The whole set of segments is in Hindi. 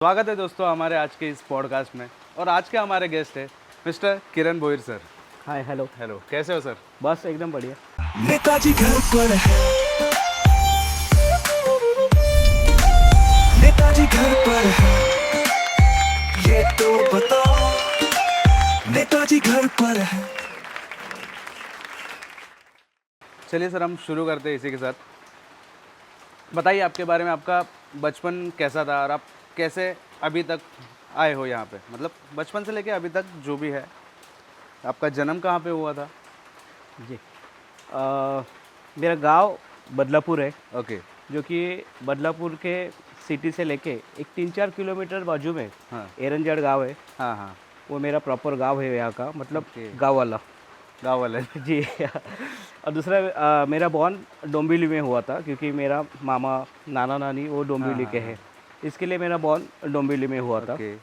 स्वागत है दोस्तों हमारे आज के इस पॉडकास्ट में। और आज के हमारे गेस्ट है mister Kiran Bhoir sir. Hi hello. Hello, कैसे हो सर? बस एकदम बढ़िया। नेताजी घर पर है, नेताजी घर पर है, ये तो बताओ नेताजी घर पर है। चलिए सर, हम शुरू करते हैं इसी के साथ। बताइए आपके बारे में, आपका बचपन कैसा था और आप कैसे अभी तक आए हो यहाँ पे, मतलब बचपन से लेके अभी तक जो भी है। आपका जन्म कहाँ पे हुआ था? जी मेरा गांव बदलापुर है, ओके। जो कि बदलापुर के सिटी से लेके एक 3-4 किलोमीटर बाजू में हाँ एरंजड़ गांव है। हाँ हाँ। वो मेरा प्रॉपर गांव है यहाँ का, मतलब ओके। गांव वाला। गाँव वाले। जी। और दूसरा मेरा बॉर्न डोंबिवली में हुआ था, क्योंकि मेरा मामा नाना नानी वो डोंबिवली के हैं, इसके लिए मेरा बॉर्न डोंबिवली में हुआ था। ओके।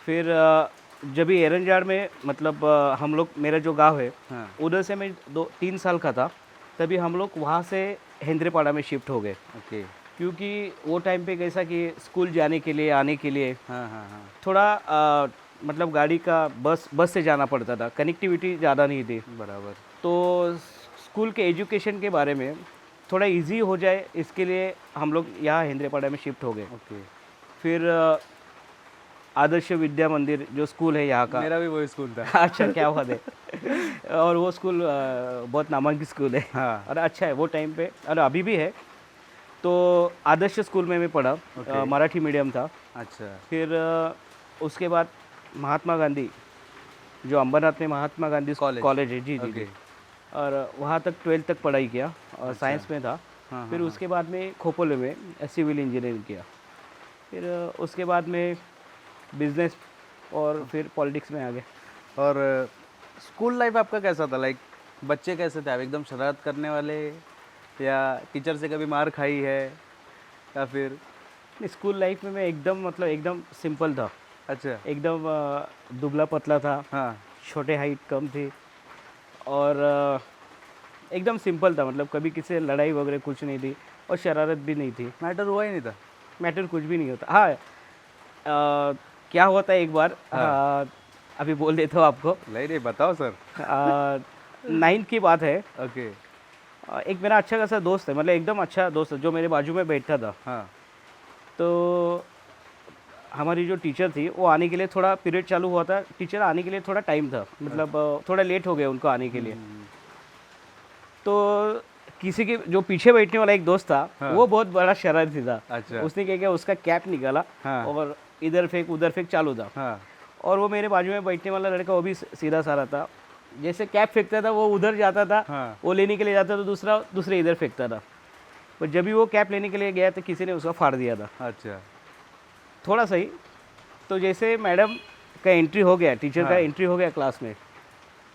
फिर जब भी एरंजाड़ में, मतलब हम लोग, मेरा जो गांव है हाँ। उधर से मैं 2-3 साल का था, तभी हम लोग वहाँ से हेंद्रेपाड़ा में शिफ्ट हो गए। ओके। क्योंकि वो टाइम पे कैसा कि स्कूल जाने के लिए, आने के लिए हाँ हाँ हाँ। थोड़ा मतलब गाड़ी का बस से जाना पड़ता था, कनेक्टिविटी ज़्यादा नहीं थी। बराबर। तो स्कूल के एजुकेशन के बारे में थोड़ा इजी हो जाए, इसके लिए हम लोग यहाँ हेंद्रेपाड़ा में शिफ्ट हो गए। ओके। फिर आदर्श विद्या मंदिर जो स्कूल है यहाँ का। मेरा भी वही स्कूल था। अच्छा, क्या बात है। और वो स्कूल बहुत नामांकित स्कूल है। हाँ। और अच्छा है वो टाइम पे, और अभी भी है। तो आदर्श स्कूल में मैं पढ़ा, मराठी मीडियम था। अच्छा। फिर उसके बाद महात्मा गांधी, जो अंबरनाथ में महात्मा गांधी कॉलेज है, जी जी जी। और वहाँ तक 12th तक पढ़ाई किया, और साइंस में था। हाँ, फिर उसके बाद में खोपोले में सिविल इंजीनियरिंग किया। फिर उसके बाद में बिजनेस और फिर पॉलिटिक्स में आ गए। और स्कूल लाइफ आपका कैसा था? लाइक बच्चे कैसे थे आप? एकदम शरारत करने वाले, या टीचर से कभी मार खाई है, या फिर? स्कूल लाइफ में मैं एकदम, मतलब एकदम सिंपल था। अच्छा। एकदम दुबला पतला था, हाँ। छोटे हाइट कम थी, और एकदम सिंपल था। मतलब कभी किसी से लड़ाई वगैरह कुछ नहीं थी, और शरारत भी नहीं थी। मैटर हुआ ही नहीं था। मैटर कुछ भी नहीं होता। हाँ, क्या हुआ था एक बार, अभी बोल देता हूँ आपको। नहीं बताओ सर। 9th की बात है। ओके। एक मेरा अच्छा खासा दोस्त है, मतलब एकदम अच्छा दोस्त है, जो मेरे बाजू में बैठता था। हाँ। तो हमारी जो टीचर थी, वो आने के लिए, थोड़ा पीरियड चालू हुआ था, टीचर आने के लिए थोड़ा टाइम था, मतलब थोड़ा लेट हो गया उनको आने के लिए। तो किसी के जो पीछे बैठने वाला एक दोस्त था, वो बहुत बड़ा शरारती था। अच्छा। उसने क्या किया, उसका कैप निकाला, और इधर फेंक उधर फेंक चालू था। हाँ। और वो मेरे बाजू में बैठने वाला लड़का, वो भी सीधा सारा था। जैसे कैप फेंकता था, वो उधर जाता था। हाँ। वो लेने के लिए जाता तो दूसरे इधर फेंकता था। पर जब भी वो कैप लेने के लिए गया तो किसी ने उसका फाड़ दिया था। अच्छा। थोड़ा सही। तो जैसे मैडम का एंट्री हो गया, टीचर का एंट्री हो गया क्लास में,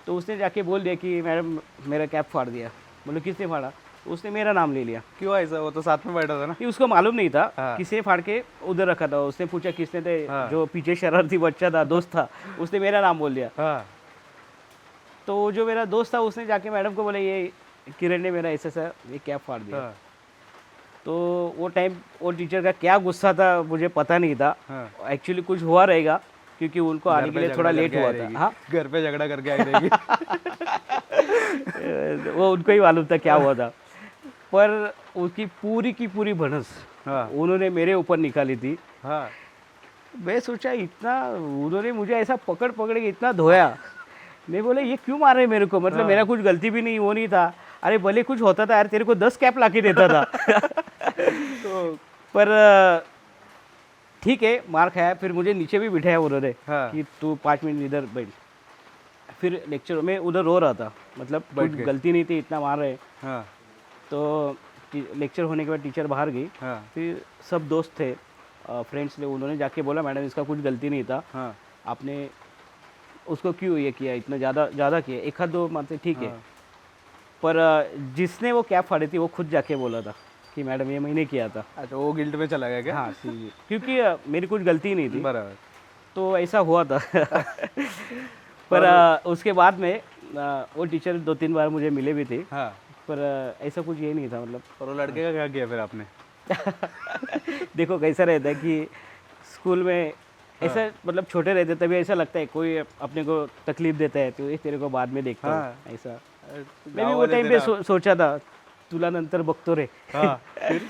तो उसने जाके बोल दिया कि मैडम मेरा कैप फाड़ दिया। बोलो किसने फाड़ा? उसने मेरा नाम ले लिया। क्यों ऐसा? वो तो साथ में बैठा था ना। ये उसको मालूम नहीं था हाँ। किसने फाड़ के उधर रखा था। उसने पूछा किसने थे, जो पीछे शरारती बच्चा था, दोस्त था, उसने मेरा नाम बोल दिया। हाँ। तो जो मेरा दोस्त था, उसने जाके मैडम को बोला ये किरण ने मेरा ऐसा ये कैप फाड़ दिया। हाँ। तो वो टाइम वो टीचर का क्या गुस्सा था मुझे पता नहीं था। हाँ। एक्चुअली कुछ हुआ रहेगा, क्योंकि उनको आने के लिए थोड़ा लेट हुआ था। हाँ, घर पे झगड़ा करके आई रहेगी। वो उनको ही मालूम था क्या हुआ था। पर उसकी पूरी की पूरी भनस उन्होंने मेरे ऊपर निकाली थी। हाँ। मैं सोचा, इतना उन्होंने मुझे ऐसा पकड़ पकड़ के इतना धोया। मैं बोले ये क्यों मार रहे मेरे को, मतलब मेरा कुछ गलती भी नहीं, वो नहीं था। अरे भले कुछ होता था यार, तेरे को 10 कैप ला के देता था। तो पर ठीक है, मार खाया। फिर मुझे नीचे भी बिठाया उन्होंने, कि तू 5 मिनट इधर बैठ। फिर लेक्चर में उधर रो रहा था, मतलब कुछ गलती नहीं थी, इतना मार रहे। तो लेक्चर होने के बाद टीचर बाहर गई। फिर सब दोस्त थे, फ्रेंड्स ने, उन्होंने जाके बोला मैडम इसका कुछ गलती नहीं था, आपने उसको क्यों ये किया, इतना ज़्यादा किया, एक हाथ दो मारते ठीक है। पर जिसने वो कैप फाड़ी थी, वो खुद जाके बोला था कि मैडम ये मैंने किया था। अच्छा, वो गिल्ट में चला गया क्या? हाँ, क्योंकि मेरी कुछ गलती नहीं थी। बराबर। तो ऐसा हुआ था। पर उसके बाद में वो टीचर 2-3 बार मुझे मिले भी थे। हाँ। पर ऐसा कुछ ये नहीं था, मतलब। और वो लड़के का क्या किया फिर आपने? देखो कैसा रहता है कि स्कूल में ऐसा मतलब छोटे रहते तभी ऐसा लगता है कोई अपने को तकलीफ देता है तो ये तेरे को बाद में देखता हाँ। हूँ ऐसा मैं भी गाव वो वाले टाइम पे तेरा- सोचा था तुला नंतर बघतो रे हाँ फिर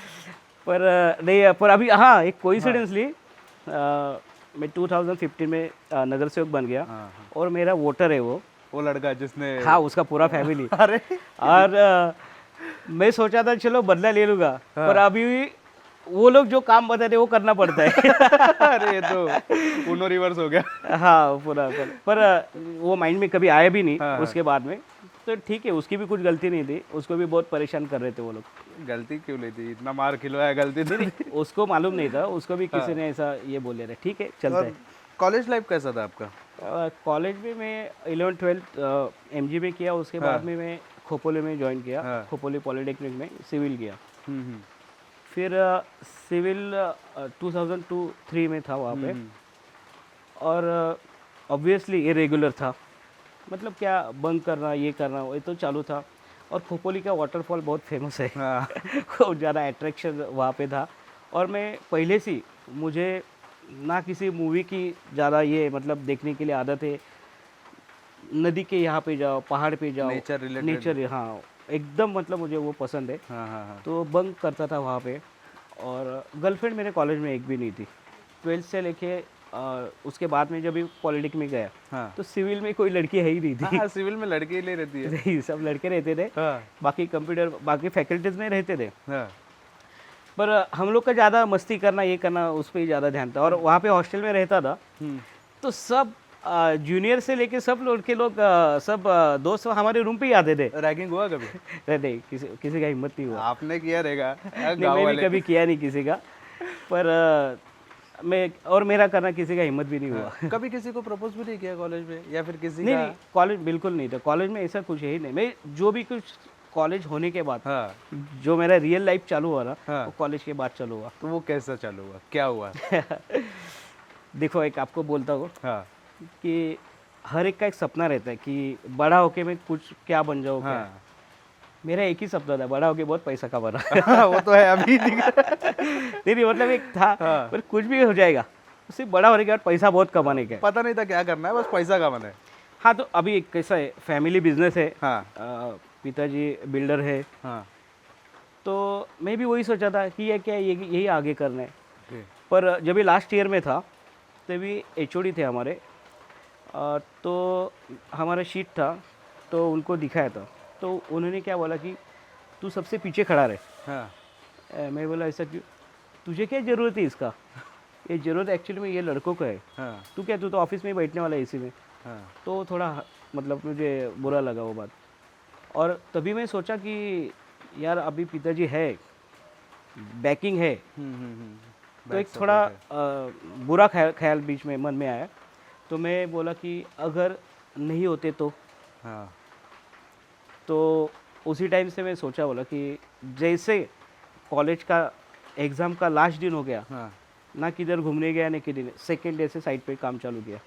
पर नहीं पर अभी हाँ एक कोइंसिडेंसली मैं 2015 में नगर सेवक बन गया हाँ, और मेरा वोटर है वो लड़का जिसने हाँ उसका पूरा फैमिली अरे और मैं सोचा था चलो बदला ले लूँगा पर अभी वो लोग जो काम बताते वो करना पड़ता है अरे ये तो उनो रिवर्स हो गया। हाँ पूरा पर वो माइंड में कभी आया भी नहीं हाँ, उसके बाद में तो ठीक है उसकी भी कुछ गलती नहीं थी उसको भी बहुत परेशान कर रहे थे वो लोग गलती क्यों लेती, इतना मार खिलवाया, गलती तो नहीं। उसको मालूम नहीं था उसको भी किसी ने ऐसा ये बोले रहे ठीक है चलता है कॉलेज लाइफ कैसा था आपका? कॉलेज में मैं 11th-12th MG में किया उसके बाद में मैं खोपोली में ज्वाइन किया हाँ। खोपोली पॉलिटेक्निक में सिविल किया हम्म, फिर सिविल 2002-3 में था वहाँ पे और ऑब्वियसली ये रेगुलर था मतलब क्या बंक करना ये करना ये तो चालू था और खोपोली का वाटरफॉल बहुत फेमस है हाँ बहुत ज़्यादा अट्रैक्शन वहाँ पे था और मैं पहले से मुझे ना किसी मूवी की ज़्यादा ये मतलब देखने के लिए आदत है नदी के यहाँ पे जाओ पहाड़ पे जाओ नेचर रिलेटेड। नेचर हाँ एकदम मतलब मुझे वो पसंद है हाँ हाँ हाँ तो बंक करता था वहाँ पे और गर्लफ्रेंड मेरे कॉलेज में एक भी नहीं थी 12th से लेके उसके बाद में जब भी पॉलिटिक में गया हाँ तो सिविल में कोई लड़की है ही नहीं थी हाँ सिविल में लड़के ही नहीं रहती है। नहीं सब लड़के रहते थे हाँ बाकी कंप्यूटर बाकी फैकल्टीज में रहते थे हाँ पर हम लोग का ज़्यादा मस्ती करना ये करना उस पर ही ज़्यादा ध्यान था और वहाँ पे हॉस्टल में रहता था तो सब जूनियर से लेके सब लड़के लोग सब दोस्त हमारे रूम पे ही आते थे रैगिंग हुआ कभी? नहीं किसी का हिम्मत नहीं हुआ आपने किया रहेगा नहीं, गाँव मैं भी वाले। कभी किया नहीं किसी का पर मैं और मेरा करना किसी का हिम्मत भी नहीं हुआ कभी किसी को प्रपोज भी नहीं किया कॉलेज में या फिर किसी नहीं का? नहीं कॉलेज बिल्कुल नहीं था कॉलेज में ऐसा कुछ है ही नहीं मैं जो भी कुछ कॉलेज होने के बाद हाँ जो मेरा रियल लाइफ चालू हुआ ना हाँ। वो कॉलेज के बाद चालू हुआ तो वो कैसा चालू हुआ, क्या हुआ? देखो एक आपको बोलता हूँ हाँ कि हर एक का एक सपना रहता है कि बड़ा होके मैं कुछ क्या बन जाऊँ क्या हाँ मेरा एक ही सपना था बड़ा होके बहुत पैसा कमाना वो तो है अभी दिख रहा है। नहीं मतलब एक था हाँ। पर कुछ भी हो जाएगा उससे बड़ा होने के बाद पैसा बहुत कमाने का है। पता नहीं था क्या करना है, बस पैसा कमाना है। हाँ तो अभी एक कैसा है फैमिली बिजनेस है हाँ पिताजी बिल्डर है हाँ तो मैं भी वही सोचा था कि ये क्या है, यही आगे करना है ठीक। पर जब भी लास्ट ईयर में था तभी HOD थे हमारे तो हमारा शीट था तो उनको दिखाया था तो उन्होंने क्या बोला कि तू सबसे पीछे खड़ा रहे हाँ मैं बोला ऐसा क्यों तुझे क्या ज़रूरत है इसका ये ज़रूरत एक्चुअली में ये लड़कों का है हाँ तू तो ऑफिस में ही बैठने वाला है इसी में हाँ तो थोड़ा मतलब मुझे बुरा लगा वो बात और तभी मैं सोचा कि यार अभी पिताजी है बैकिंग है तो एक थोड़ा बुरा ख्याल बीच में मन में आया तो मैं बोला कि अगर नहीं होते हाँ तो उसी टाइम से मैं सोचा बोला कि जैसे कॉलेज का एग्ज़ाम का लास्ट दिन हो गया हाँ ना किधर घूमने गया ना किधर सेकेंड डे से साइड पे काम चालू किया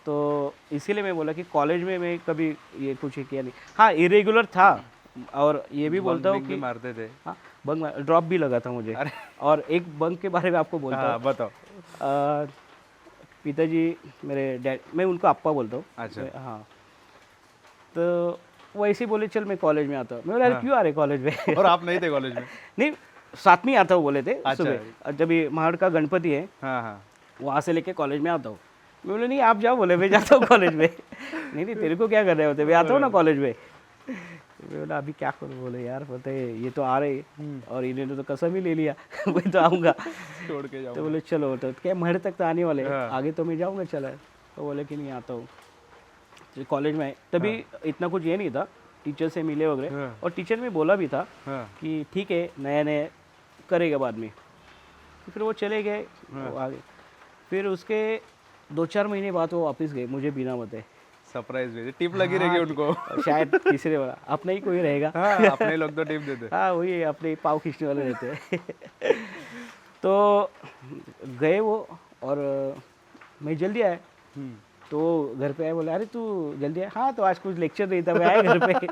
तो इसीलिए मैं बोला कि कॉलेज में मैं कभी ये कुछ किया नहीं हाँ इरेगुलर था और ये भी बोलता हूँ बंक भी कि मारते थे। हाँ बंक ड्रॉप भी लगा था मुझे अरे। और एक बंक के बारे में आपको बोलता हाँ हूँ बताओ। पिताजी मेरे डैड मैं उनको अप्पा बोलता हूँ अच्छा। हाँ तो वो ऐसे ही बोले चल मैं कॉलेज में आता हूँ मैं बोला अरे क्यों आ रहे कॉलेज में और आप नहीं थे कॉलेज में? नहीं साथ में ही आता हूँ बोले थे अच्छा। सुबह जब ये महाड़ का गणपति है हाँ हाँ वहाँ से लेके कॉलेज में आता हूँ मैं बोले नहीं आप जाओ बोले मैं जाता हूँ कॉलेज में नहीं तेरे को क्या कर रहे होते मैं आता हूँ ना कॉलेज में मैं बोला अभी क्या करूँ बोले यार पता है ये तो आ रहे और इन्होंने तो कसम ही ले लिया मैं तो आऊँगा छोड़ के जाओ। तो बोले चलो तो क्या महड़ तक तो आने वाले हैं, हाँ। आगे तो मैं जाऊँगा चला तो बोले कि नहीं आता हूँ तो कॉलेज में आए तभी इतना कुछ ये नहीं था टीचर से मिले वगैरह हाँ। और टीचर ने बोला भी था हाँ कि ठीक है नया नया करेगा बाद में तो फिर वो चले गए वो आगे फिर उसके 2-4 महीने बाद वो वापस गए मुझे बिना बताए सरप्राइज भी टिप लगी रहेगी उनको। शायद किसी ने बोला अपना ही कोई रहेगा हाँ अपने लोग तो टिप देते। हाँ वही अपने पाव खींचने वाले रहते हैं तो गए वो और मैं जल्दी आया तो घर पे आए बोले अरे तू जल्दी आया हाँ तो आज कुछ लेक्चर नहीं था मैं आया घर पे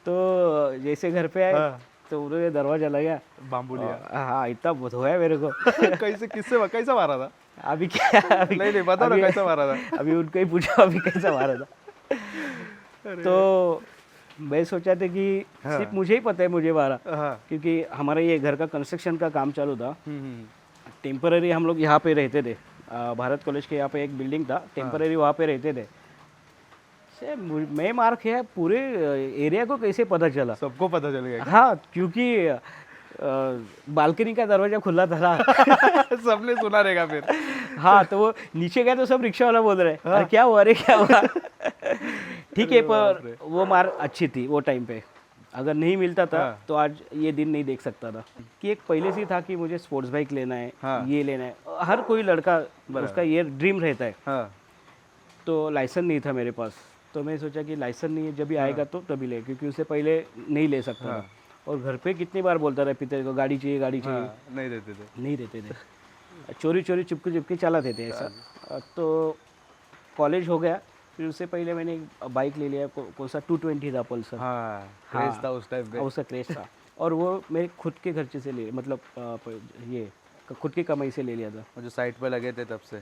तो जैसे घर पे आए तो उन्होंने दरवाजा लगा, बाम्बू लिया। हाँ इतना धोया मेरे को। कैसे किससे कैसा मारा था? अभी क्या अभी नहीं नहीं बताओ ना अभी- कैसा मारा था? अभी उनको ही पूछा अभी कैसा मारा था। तो मैं सोचा था कि सिर्फ मुझे ही पता है मुझे मारा, हाँ। क्योंकि हमारा ये घर का कंस्ट्रक्शन का काम चालू था। हम्म। टेम्पररी हम लोग यहाँ पे रहते थे, भारत कॉलेज के यहाँ पे एक बिल्डिंग था, टेम्पररी वहाँ पे रहते थे। से मैं मार खाया, पूरे एरिया को कैसे पता चला? सबको पता चल गया हाँ, क्योंकि बालकनी का दरवाजा खुला था ना। क्या? सबने सुना रहेगा फिर। हाँ, तो वो नीचे गया तो सब रिक्शा वाला बोल रहे अरे क्या हुआ, अरे क्या हुआ। ठीक है, पर वो मार अच्छी थी वो टाइम पे। अगर नहीं मिलता था तो आज ये दिन नहीं देख सकता था। कि एक पहले से था कि मुझे स्पोर्ट्स बाइक लेना है, ये लेना है। हर कोई लड़का उसका ये ड्रीम रहता है। हाँ। तो लाइसेंस नहीं था मेरे पास, तो मैं सोचा कि लाइसेंस नहीं है, जब भी आएगा तो तभी ले, क्योंकि उससे पहले नहीं ले सकता था। और घर पे कितनी बार बोलता रहा पिता को गाड़ी चाहिए, गाड़ी चाहिए। नहीं देते थे। नहीं देते थे, चोरी चोरी चुपके चुपके चलाते थे ऐसा। तो कॉलेज हो गया, फिर उससे पहले मैंने एक बाइक ले लिया, कौन सा 220 था पल्सर। हाँ, क्रेज था उस टाइम पे। उसका क्रेज था, और वो मेरे खुद के खर्चे से ले, मतलब ये खुद की कमाई से ले लिया था। वो जो साइड पे लगे थे तब से।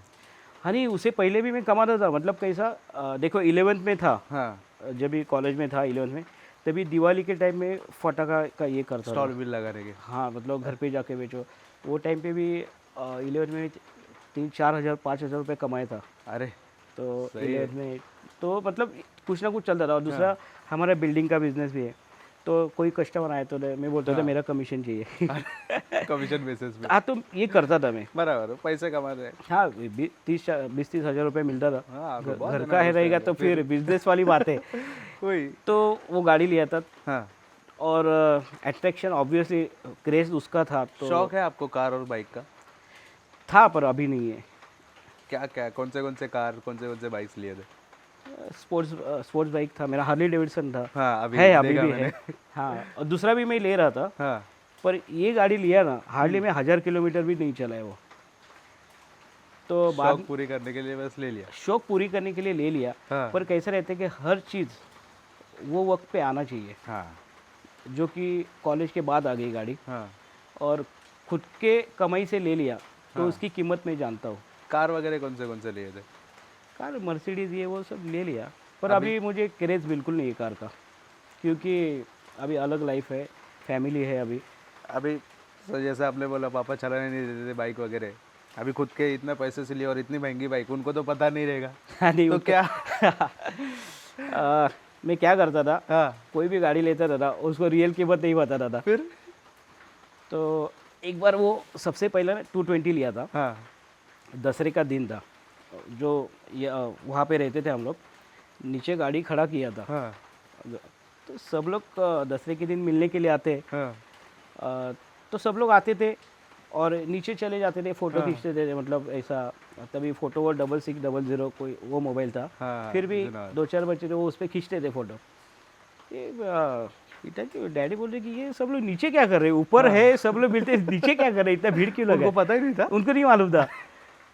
हाँ नहीं, उससे पहले भी मैं कमाता था। मतलब कैसा, देखो 11th में था, हाँ। जब भी कॉलेज में था 11th में, तभी दिवाली के टाइम में फटाका का ये करता था। स्टॉल भी लगाने के। हाँ, मतलब घर पे जाके बेचो। वो टाइम पे भी 11th में 3-4 हज़ार 5 हज़ार रुपये कमाया था। अरे तो 11th में तो मतलब कुछ ना कुछ चलता था। और दूसरा हमारा बिल्डिंग का बिजनेस भी है, तो कोई कस्टमर आए तो मैं बोलता था मेरा कमीशन चाहिए। कमीशन बेसिस पे। हाँ, तो ये करता था मैं। बराबर, पैसे कमा रहे हैं। हाँ, 20-30 हज़ार रुपये मिलता था। हाँ, आपको बहुत घर का है रहेगा तो फिर बिजनेस वाली बात है। वही। तो वो गाड़ी लिया था, हाँ। और अट्रैक्शन ऑब्वियसली क्रेज उसका था। तो शौक है आपको कार और बाइक का? था, पर अभी नहीं है। क्या क्या कौन से कार, कौन से बाइक्स लिए थे? स्पोर्ट्स बाइक था मेरा, हार्ली डेविडसन था। हाँ, अभी है, अभी देखा भी मैंने। है। हाँ, और दूसरा भी मैं ले रहा था, हाँ। पर ये गाड़ी लिया ना, हार्डली में 1000 किलोमीटर भी नहीं चला है वो। तो बाद शौक पूरी करने के लिए बस ले लिया। शौक पूरी करने के लिए ले लिया। हाँ। पर कैसा रहता है कि हर चीज़ वो वक्त पे आना चाहिए, हाँ। जो कि कॉलेज के बाद आ गई गाड़ी, हाँ। और खुद के कमाई से ले लिया, तो उसकी कीमत मैं जानता हूँ। कार वगैरह कौन से लिए थे? कार मर्सिडीज़ ये वो सब ले लिया, पर अभी मुझे क्रेज़ बिल्कुल नहीं है कार का, क्योंकि अभी अलग लाइफ है, फैमिली है अभी। अभी तो जैसे आपने बोला पापा चलाने नहीं देते थे बाइक वगैरह, अभी खुद के इतने पैसे से लिए और इतनी महंगी बाइक, उनको तो पता नहीं रहेगा। हाँ, नहीं तो क्या? मैं क्या करता था, हाँ। कोई भी गाड़ी लेता था उसको रियल कीमत नहीं बताता था। फिर? तो एक बार वो सबसे पहले ना 220 लिया था। हाँ। दसरे का दिन था, जो ये वहाँ पे रहते थे हम लोग, नीचे गाड़ी खड़ा किया था। हाँ। तो सब लोग दसरे के दिन मिलने के लिए आते, हाँ। तो सब लोग आते थे और नीचे चले जाते थे, फ़ोटो खींचते थे। मतलब ऐसा, तभी फ़ोटो वो 6600 कोई वो मोबाइल था। हाँ, फिर भी सुना। 2-4 बच्चे थे, वो उस पर खींचते थे फ़ोटो। ये बेटा कि डैडी बोल रहे कि ये सब लोग नीचे क्या कर रहे हैं, ऊपर है सब लोग मिलते, नीचे क्या कर रहे हैं, इतना भीड़ क्यों लगा उनको है? पता ही नहीं था। उनको नहीं मालूम था।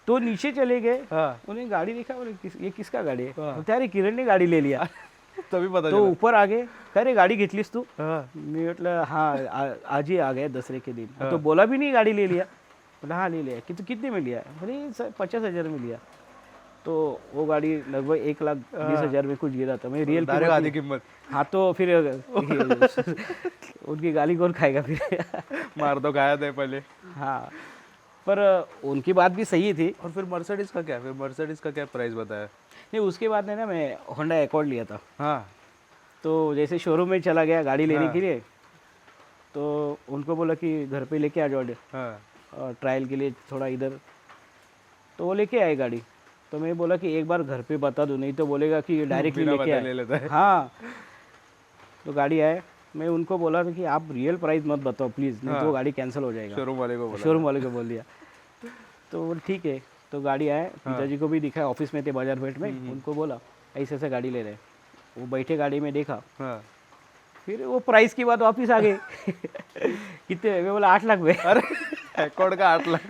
तो नीचे चले गए, हाँ। उन्हें गाड़ी देखा, बोले ये किसका गाड़ी है? बोलते अरे किरण ने गाड़ी ले लिया। तभी पता तो चला। ऊपर आ गए, कह रहे गाड़ी घेतलीस तू? हाँ। मी म्हटलं हाँ, आज ही आ गए दसरे के दिन। तो बोला भी नहीं गाड़ी ले लिया। बोला हाँ ले लिया। तो कितने में लिया? बोले 50,000 में लिया। तो वो गाड़ी लगभग 1,20,000 में कुछ गिरा था। मैं रियल दारू आधी कीमत। हाँ, तो फिर उनकी गाली कौन खाएगा फिर? मार तो खाया था पहले। हाँ, पर उनकी बात भी सही थी। और फिर मर्सिडीज का क्या? फिर मर्सिडीज का क्या प्राइस बताया? नहीं, उसके बाद में ना मैं होंडा अकॉर्ड लिया था। हाँ। तो जैसे शोरूम में चला गया गाड़ी लेने के लिए, तो उनको बोला कि घर पे लेके आ जाओ हाँ। ट्रायल के लिए थोड़ा इधर। तो वो लेके आए गाड़ी। तो मैं बोला कि एक बार घर पे बता दो, नहीं तो बोलेगा कि डायरेक्टली बिना लेके बताए आए। ले लेता है। हाँ, तो गाड़ी आए, मैं उनको बोला था कि आप रियल प्राइस मत बताओ प्लीज़, नहीं तो वो गाड़ी कैंसिल हो जाएगा। शोरूम वाले को बोला। शोरूम वाले को बोल दिया। तो वो ठीक है। तो गाड़ी आए, पिताजी को भी दिखाया, ऑफिस में थे बाजार पेट में, उनको बोला ऐसे ऐसे गाड़ी ले रहे। वो बैठे गाड़ी में, देखा, हाँ। फिर वो प्राइस की बात वापस आ गई। कितने? मैं बोला 8 लाख में। अरे अकॉर्ड का 8 लाख।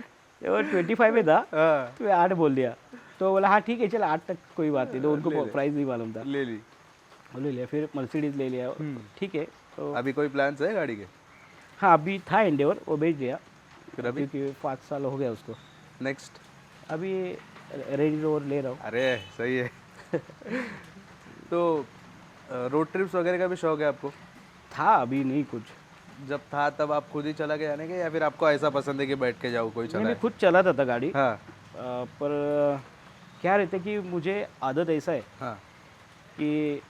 वो 25 में था, हाँ। तो मैं 8 बोल दिया। तो बोला हाँ ठीक है चल 8 तक कोई बात नहीं। तो उनको प्राइस नहीं मालूम था। ले ली। वो ले लिया, फिर मर्सिडीज ले लिया। ठीक है। तो अभी कोई प्लान्स है गाड़ी के? हाँ अभी था एंडेवर, वो बेच दिया फिर अभी क्योंकि 5 साल हो गया उसको। नेक्स्ट? अभी रेंज रोवर ले रहा हूँ। अरे सही है। तो रोड ट्रिप्स वगैरह का भी शौक है आपको? था, अभी नहीं कुछ। जब था तब आप खुद ही चला के जाने के, या फिर आपको ऐसा पसंद है कि बैठ के जाओ, कोई नहीं, चलाए? मैं खुद चलाता था गाड़ी। हाँ पर क्या रहता है कि मुझे आदत ऐसा है हाँ कि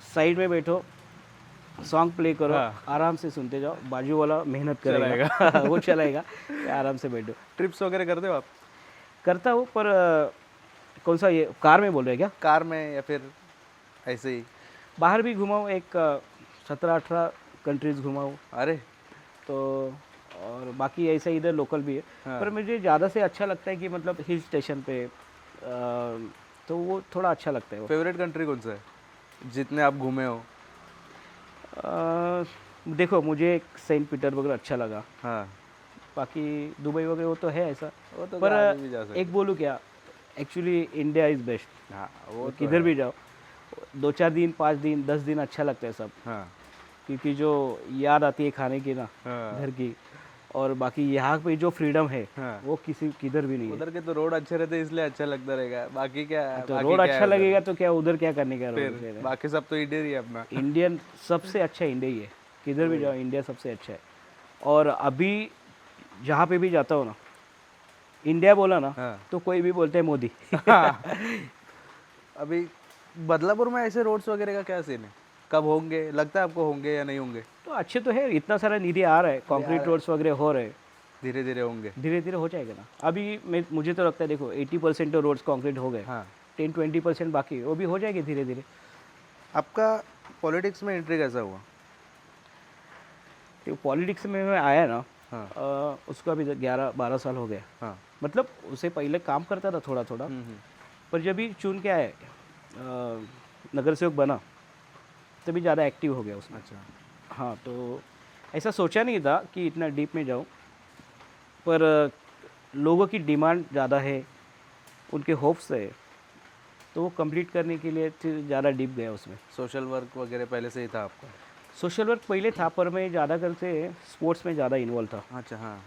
साइड में बैठो, सॉन्ग प्ले करो, हाँ। आराम से सुनते जाओ, बाजू वाला मेहनत करेगा वो चलाएगा, आराम से बैठो। ट्रिप्स वगैरह करते हो आप? करता हूँ पर कौन सा, ये कार में बोल रहे हैं क्या? कार में या फिर ऐसे ही? बाहर भी घुमाऊँ, एक 17-18 कंट्रीज घुमाऊँ अरे तो, और बाकी ऐसा इधर लोकल भी है। हाँ। पर मुझे ज़्यादा से अच्छा लगता है कि मतलब हिल स्टेशन पे, तो वो थोड़ा अच्छा लगता है वो। फेवरेट कंट्री कौन सा है जितने आप घूमे हो? देखो मुझे एक सेंट पीटर्सबर्ग अच्छा लगा, हाँ बाकी दुबई वगैरह वो तो है ऐसा। वो तो पर कहीं भी जा सकते। एक बोलूँ क्या, एक्चुअली इंडिया इज़ बेस्ट। हाँ वो तो किधर भी जाओ, 2-4 दिन, 5 दिन, 10 दिन अच्छा लगता है सब, हाँ क्योंकि जो याद आती है खाने की ना हाँ घर की, और बाकी यहाँ पे जो फ्रीडम है हाँ। वो किधर भी नहीं है। उधर के तो रोड अच्छे रहते हैं इसलिए अच्छा लगता रहेगा, बाकी क्या है? तो बाकी रोड क्या अच्छा है उधर? लगेगा तो क्या उधर क्या करने का रोड फिर है? बाकी सब तो इंडिया ही है अपना। इंडियन सबसे अच्छा इंडिया ही है, किधर भी जाओ इंडिया सबसे अच्छा है। और अभी जहाँ पे भी जाता हूँ ना, इंडिया बोला ना हाँ। तो कोई भी बोलते हैं मोदी। अभी बदलापुर में ऐसे रोड्स वगैरह का क्या सीन है? कब होंगे, लगता है आपको होंगे या नहीं होंगे? तो अच्छे तो है, इतना सारा निधि आ रहा है, कंक्रीट रोड्स वगैरह हो रहे हैं, धीरे धीरे होंगे। धीरे धीरे हो जाएगा ना। अभी मुझे तो लगता है देखो 80% तो रोड्स कंक्रीट हो गए, हाँ। 10-20% बाकी है, वो भी हो जाएगी धीरे धीरे। आपका पॉलिटिक्स में एंट्री कैसा हुआ? तो पॉलिटिक्स में मैं आया ना, हाँ उसको अभी 11-12 साल हो गए। हाँ मतलब उससे पहले काम करता था थोड़ा थोड़ा, पर जब भी चुन के आए, नगर सेवक बना, तभी ज़्यादा एक्टिव हो गया उसमें। अच्छा। हाँ, तो ऐसा सोचा नहीं था कि इतना डीप में जाऊँ, पर लोगों की डिमांड ज़्यादा है, उनके होप्स है, तो वो कंप्लीट करने के लिए फिर ज़्यादा डीप गया उसमें। सोशल वर्क वगैरह पहले से ही था आपका? सोशल वर्क पहले था, पर मैं ज़्यादा करके स्पोर्ट्स में ज़्यादा इन्वॉल्व था, अच्छा हाँ।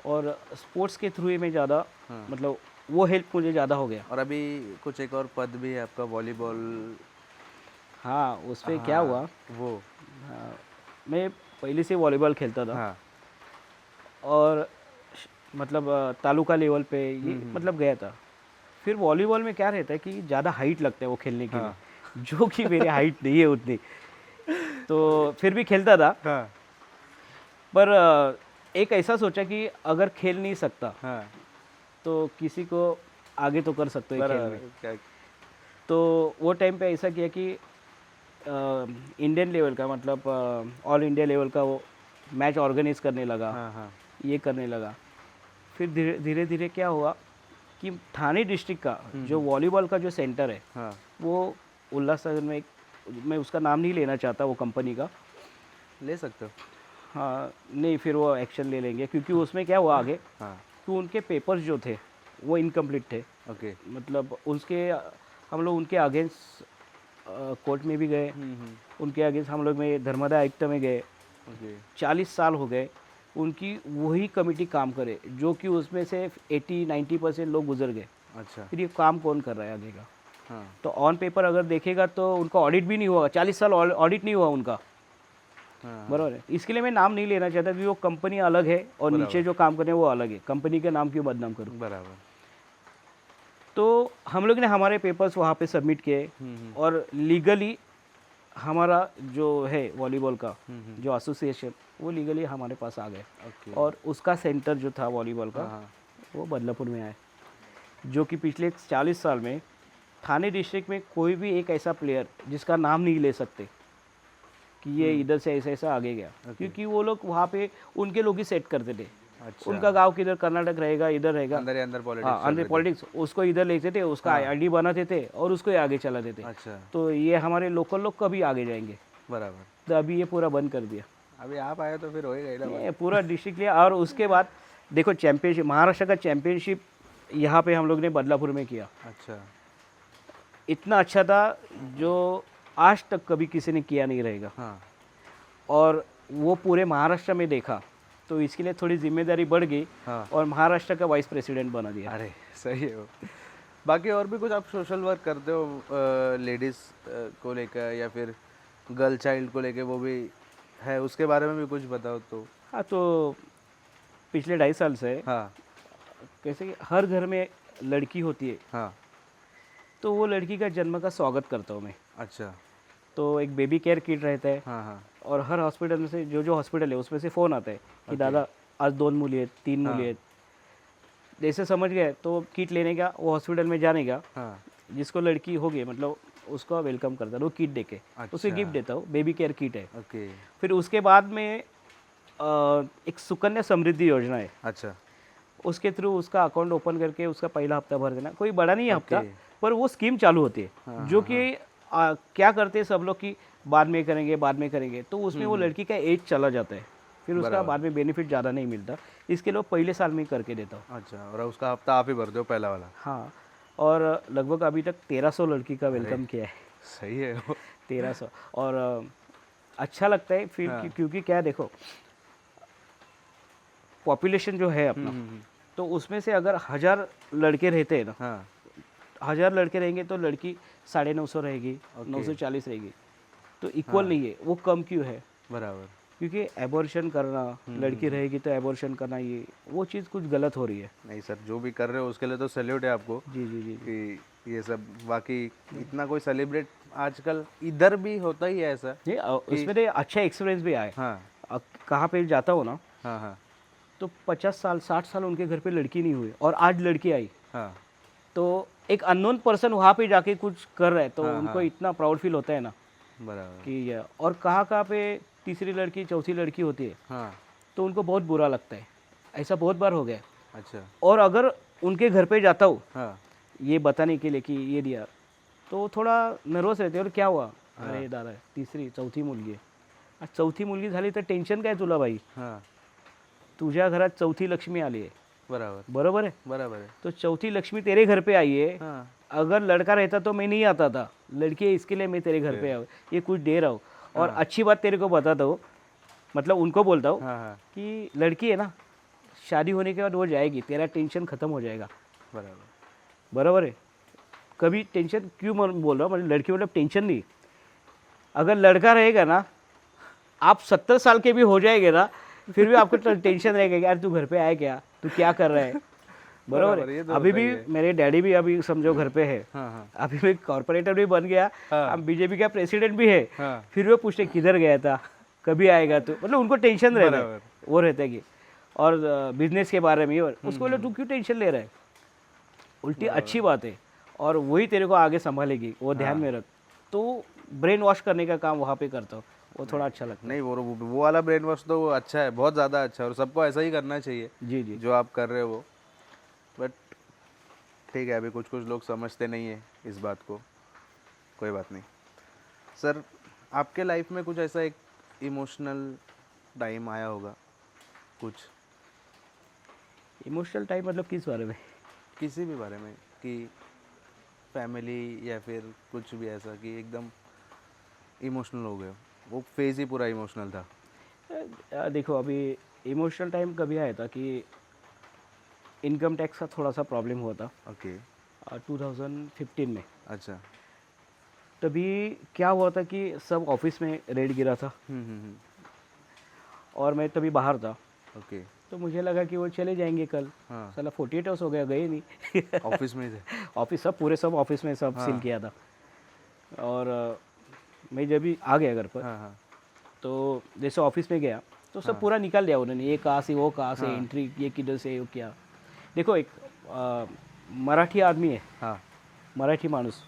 और स्पोर्ट्स के थ्रू ही मैं ज़्यादा, हाँ। मतलब वो हेल्प मुझे ज़्यादा हो गया। और अभी कुछ एक और पद भी है आपका, वॉलीबॉल? हाँ, उस पर क्या हुआ, वो? हाँ, मैं पहले से वॉलीबॉल खेलता था, हाँ और मतलब तालुका लेवल पे ये मतलब गया था। फिर वॉलीबॉल में क्या रहता है कि ज़्यादा हाइट लगता है वो खेलने के लिए, जो कि मेरी हाइट नहीं है उतनी, तो फिर भी खेलता था। हाँ पर एक ऐसा सोचा कि अगर खेल नहीं सकता हाँ तो किसी को आगे तो कर सकते हो खेल में। क्या? तो वो टाइम पे ऐसा किया कि इंडियन लेवल का, मतलब ऑल इंडिया लेवल का वो मैच ऑर्गेनाइज करने लगा, हाँ हाँ ये करने लगा। फिर धीरे धीरे क्या हुआ कि ठाणे डिस्ट्रिक्ट का जो वॉलीबॉल का जो सेंटर है, हाँ वो उल्लासनगर में मैं उसका नाम नहीं लेना चाहता वो कंपनी का। ले सकते हो। हाँ नहीं, फिर वो एक्शन ले लेंगे, क्योंकि उसमें क्या हुआ आगे हाँ कि उनके पेपर्स जो थे वो इनकम्प्लीट थे। ओके। मतलब उसके हम लोग उनके अगेंस्ट कोर्ट में भी गए, उनके अगेंस्ट हम लोग में धर्मादाय आयुक्त में गए। ओके 40 साल हो गए उनकी वही कमेटी काम करे, जो कि उसमें से 80-90% लोग गुजर गए। अच्छा। फिर ये काम कौन कर रहा है आगे का? हाँ तो ऑन पेपर अगर देखेगा तो उनका ऑडिट भी नहीं हुआ, 40 साल ऑडिट नहीं हुआ उनका, हाँ बराबर है। इसके लिए मैं नाम नहीं लेना चाहता, क्योंकि वो कंपनी अलग है और नीचे जो काम कर रहे हैं वो अलग है, कंपनी के नाम क्यों बदनाम करूँ। बराबर। तो हम लोग ने हमारे पेपर्स वहाँ पे सबमिट किए, और लीगली हमारा जो है वॉलीबॉल का जो एसोसिएशन, वो लीगली हमारे पास आ गए, ओके। और उसका सेंटर जो था वॉलीबॉल का हाँ वो बदलापुर में आया, जो कि पिछले 40 साल में ठाणे डिस्ट्रिक्ट में कोई भी एक ऐसा प्लेयर जिसका नाम नहीं ले सकते कि ये इधर से ऐसा ऐसा आगे गया, क्योंकि वो लोग वहाँ पे उनके लोग ही सेट करते थे। अच्छा। उनका गांव किधर कर्नाटक रहेगा, इधर रहेगा, अंदर ही अंदर हाँ पॉलिटिक्स। अंदर पॉलिटिक्स, उसको इधर लेते थे, उसका आईडी बनाते थे और उसको ही आगे चलाते थे। अच्छा तो ये हमारे लोकल लोग कभी आगे जाएंगे, बराबर। तो अभी ये पूरा बंद कर दिया, अभी आप आए तो फिर होएगा ही ना। ये पूरा डिस्ट्रिक्ट लिया। और उसके बाद देखो चैंपियनशिप, महाराष्ट्र का चैंपियनशिप यहाँ पे हम लोग ने बदलापुर में किया। अच्छा। इतना अच्छा था जो आज तक कभी किसी ने किया नहीं रहेगा, हाँ और वो पूरे महाराष्ट्र में देखा तो इसके लिए थोड़ी जिम्मेदारी बढ़ गई हाँ। और महाराष्ट्र का वाइस प्रेसिडेंट बना दिया। अरे सही है वो। बाकी और भी कुछ आप सोशल वर्क करते हो लेडीज़ को लेकर या फिर गर्ल चाइल्ड को लेकर, वो भी है, उसके बारे में भी कुछ बताओ तो। हाँ, तो पिछले 2.5 साल से हाँ कैसे कि हर घर में लड़की होती है, हाँ। तो वो लड़की का जन्म का स्वागत करता हूँ मैं। अच्छा। तो एक बेबी केयर किट रहता है हाँ हाँ। और हर हॉस्पिटल में से जो हॉस्पिटल है उसमें से फ़ोन आता है कि दादा आज 2 मुली आहेत 3 मुली आहेत, जैसे समझ गए तो किट लेने का वो हॉस्पिटल में जाने का, हाँ। जिसको लड़की होगी मतलब उसको वेलकम करता है वो किट देके, उसे गिफ्ट देता हूँ, बेबी केयर किट है। ओके। फिर उसके बाद में एक सुकन्या समृद्धि योजना है, अच्छा। उसके थ्रू उसका अकाउंट ओपन करके उसका पहला हफ्ता भर देना, कोई बड़ा नहीं है हफ्ता, ओके। पर वो स्कीम चालू होती है जो कि क्या करते हैं सब लोग कि बाद में करेंगे, तो उसमें वो लड़की का एज चला जाता है, फिर उसका बाद में बेनिफिट ज़्यादा नहीं मिलता, इसके लिए वो पहले साल में ही करके देता हूँ। अच्छा, और उसका हफ्ता आप ही भरते हो पहला वाला? हाँ, और लगभग अभी तक 1300 लड़की का वेलकम किया है। सही है वो। 1300, और अच्छा लगता है फिर क्योंकि क्या देखो, पॉपुलेशन जो है अपना, तो उसमें से अगर 1000 लड़के रहते हैं ना, हाँ 1000 लड़के रहेंगे तो लड़की 950 रहेगी, 940 रहेगी, तो इक्वल नहीं है, वो कम क्यों है? बराबर। क्योंकि एबॉर्शन करना, लड़की रहेगी तो एबॉर्शन करना, ये वो चीज़ कुछ गलत हो रही है। नहीं सर, जो भी कर रहे हो उसके लिए तो सैल्यूट है आपको जी जी जी। कि ये सब वाकई इतना कोई सेलिब्रेट आजकल इधर भी होता ही है ऐसा। नहीं, उसमें तो अच्छा एक्सपीरियंस भी आए। हाँ कहाँ पे जाता हो ना, हाँ हाँ तो 50 साल 60 साल उनके घर पे लड़की नहीं हुई और आज लड़की आई, हाँ। तो एक अननोन पर्सन वहाँ पे जाके कुछ कर रहा है, तो उनको इतना प्राउड फील होता है ना बराबर। कि और कहाँ पे तीसरी लड़की चौथी लड़की होती है, हाँ। तो उनको बहुत बुरा लगता है, ऐसा बहुत बार हो गया। अच्छा। और अगर उनके घर पे जाता हूँ हाँ ये बताने के लिए कि ये दिया, तो थोड़ा नर्वस रहते, और क्या हुआ, अरे दादा तिसरी चौथी मुलगी आहे, आज चौथी मुलगी झाली तर टेन्शन काय तुला बाई, हाँ। तुझ्या घरात चौथी लक्ष्मी आली आहे, बराबर बरोबर है, बराबर है। तो चौथी लक्ष्मी तेरे घर पे आई है, हाँ अगर लड़का रहता तो मैं नहीं आता था, लड़की है इसके लिए मैं तेरे घर पे आऊँ, ये कुछ दे रहा हूँ। और अच्छी बात तेरे को बताता हूँ, मतलब उनको बोलता हूँ हाँ हाँ कि लड़की है ना, शादी होने के बाद वो जाएगी, तेरा टेंशन खत्म हो जाएगा, बराबर। बराबर है। कभी टेंशन क्यों बोल रहा हूँ, मतलब लड़की मतलब टेंशन नहीं, अगर लड़का रहेगा ना, आप 70 साल के भी हो जाएंगे ना, फिर भी आपको टेंशन रहेगा कि यार तू घर पे आया क्या, तू क्या कर रहा है, बराबर ये है। तो अभी होता ही भी है। मेरे डैडी भी अभी समझो घर पे है, हाँ हाँ अभी मैं कॉर्पोरेटर भी बन गया, हाँ। अब बीजेपी का प्रेसिडेंट भी है, हाँ। फिर वो पूछते किधर गया था, कभी आएगा, तो मतलब उनको टेंशन रहता है, बराबर। वो रहता है कि, और बिजनेस के बारे में, और उसको बोले तू क्यों टेंशन ले रहा है, उल्टी अच्छी बात है, और वही तेरे को आगे संभालेगी, वो ध्यान में रख, तो ब्रेन वॉश करने का काम वहाँ पे करता हूँ, वो थोड़ा अच्छा लगता नहीं, वो वाला ब्रेन वॉश तो वो अच्छा है, बहुत ज़्यादा अच्छा है, और सबको ऐसा ही करना चाहिए है। जी जी। जो आप कर रहे हो वो। बट ठीक है, अभी कुछ कुछ लोग समझते नहीं है इस बात को, कोई बात नहीं। सर, आपके लाइफ में कुछ ऐसा एक इमोशनल टाइम आया होगा कुछ, इमोशनल टाइम मतलब किस बारे में? किसी भी बारे में, कि फैमिली या फिर कुछ भी ऐसा कि एकदम इमोशनल हो गए, वो फेज़ ही पूरा इमोशनल था? देखो, अभी इमोशनल टाइम कभी आया था कि इनकम टैक्स का थोड़ा सा प्रॉब्लम हुआ था, ओके। 2015 में। अच्छा। तभी क्या हुआ था कि सब ऑफिस में रेड गिरा था, हम्म। और मैं तभी बाहर था, ओके। तो मुझे लगा कि वो चले जाएंगे कल, हाँ। साला 48 आवर्स हो गया, गए नहीं। ऑफिस में ही थे? ऑफिस सब पूरे सब ऑफिस में सब सील किया था, और मैं जब भी आ गया घर पर, हाँ हाँ तो जैसे ऑफिस में गया तो सब पूरा निकाल दिया उन्होंने, ये कहाँ से वो कहाँ से एंट्री, ये किधर से वो क्या। देखो, एक मराठी आदमी है, हाँ। मराठी मानुस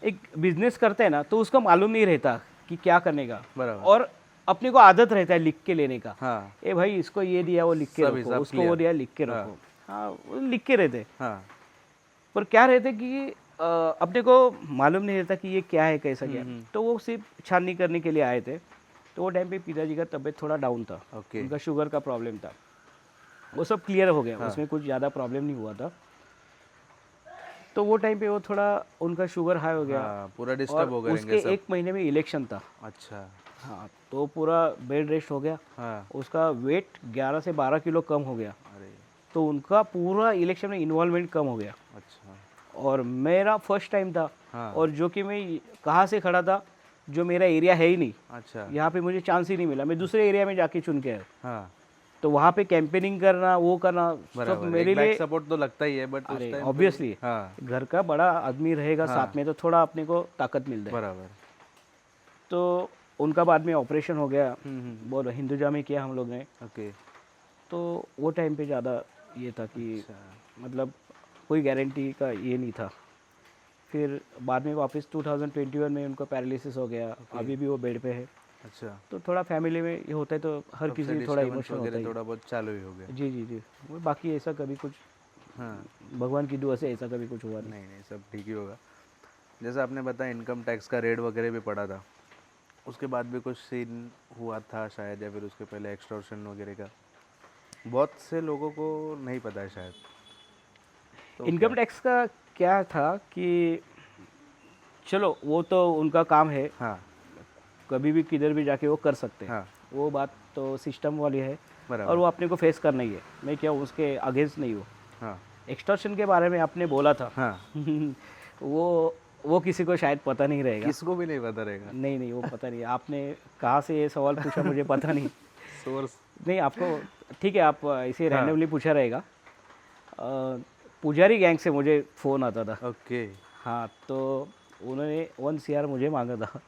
एक बिजनेस करता है ना, तो उसको मालूम नहीं रहता कि क्या करने का, बराबर। और अपने को आदत रहता है लिख के लेने का, हाँ ए भाई इसको ये दिया वो लिख के सब रखो, हिसाब उसको वो clear। दिया लिख के रखो, हाँ वो लिख के रहते। हाँ पर क्या रहते कि अपने को मालूम नहीं रहता कि ये क्या है कैसा क्या, तो वो सिर्फ छाननी करने के लिए आए थे। तो वो टाइम पे पिताजी का तबीयत थोड़ा डाउन था, ओके। उनका शुगर का प्रॉब्लम था, वो सब क्लियर हो गया, उसमें कुछ ज़्यादा प्रॉब्लम नहीं हुआ था। तो वो टाइम पे वो थोड़ा उनका शुगर हाई हो गया, हाँ, पूरा और डिस्टर्ब हो गए उसके सब। 1 महीने में इलेक्शन था, अच्छा। हाँ, तो पूरा बेड रेस्ट हो गया। हाँ। उसका वेट 11 से 12 किलो कम हो गया। अरे तो उनका पूरा इलेक्शन में इन्वॉल्वमेंट कम हो गया। अच्छा। और मेरा फर्स्ट टाइम था। हाँ। और जो कि मैं कहाँ से खड़ा था, जो मेरा एरिया है ही नहीं, अच्छा। यहाँ पे मुझे चांस ही नहीं मिला। मैं दूसरे एरिया में जाके चुन के आया। हाँ तो वहाँ पे कैंपेनिंग करना, वो करना, सब बराबर, मेरे एक बैक लिए सपोर्ट तो लगता ही है, बट उस अरे टाइम ऑब्वियसली हाँ घर का बड़ा आदमी रहेगा साथ में तो थोड़ा अपने को ताकत मिलता है। बराबर। तो उनका बाद में ऑपरेशन हो गया, हम्म। बहुत हिंदुजा में किया हम लोग ने। ओके। तो वो टाइम पे ज़्यादा ये था कि अच्छा। मतलब कोई गारंटी का ये नहीं था। फिर बाद में वापस 2021 में उनको पैरालिसिस हो गया। अभी भी वो बेड पे है। अच्छा। तो थोड़ा फैमिली में ये होता है तो हर तब किसी से थोड़ा disturbance इमोशनल होता वगैरह है। थोड़ा बहुत चालू ही हो गया। जी जी जी। वो बाकी ऐसा कभी कुछ हाँ भगवान की दुआ से ऐसा कभी कुछ हुआ नहीं। नहीं नहीं, सब ठीक ही होगा। जैसे आपने बताया इनकम टैक्स का रेड वगैरह भी पड़ा था, उसके बाद भी कुछ सीन हुआ था शायद, या फिर उसके पहले एक्सटॉर्शन वगैरह का बहुत से लोगों को नहीं पता है शायद। तो इनकम टैक्स का क्या था कि चलो वो तो उनका काम है, हाँ कभी भी किधर भी जाके वो कर सकते हैं। हाँ वो बात तो सिस्टम वाली है और बराबर। वो अपने को फेस करना ही है। मैं क्या उसके अगेंस्ट नहीं हूँ। हाँ एक्सटॉर्शन के बारे में आपने बोला था हाँ वो किसी को शायद पता नहीं रहेगा। किसको भी नहीं पता रहेगा। नहीं नहीं, वो पता नहीं। आपने कहाँ से ये सवाल पूछा मुझे पता नहीं। सोर्स। नहीं आपको ठीक है, आप इसे रैंडमली पूछा रहेगा। पुजारी गैंग से मुझे फ़ोन आता था। ओके। हाँ, तो उन्होंने 1 CR मुझे मांगा था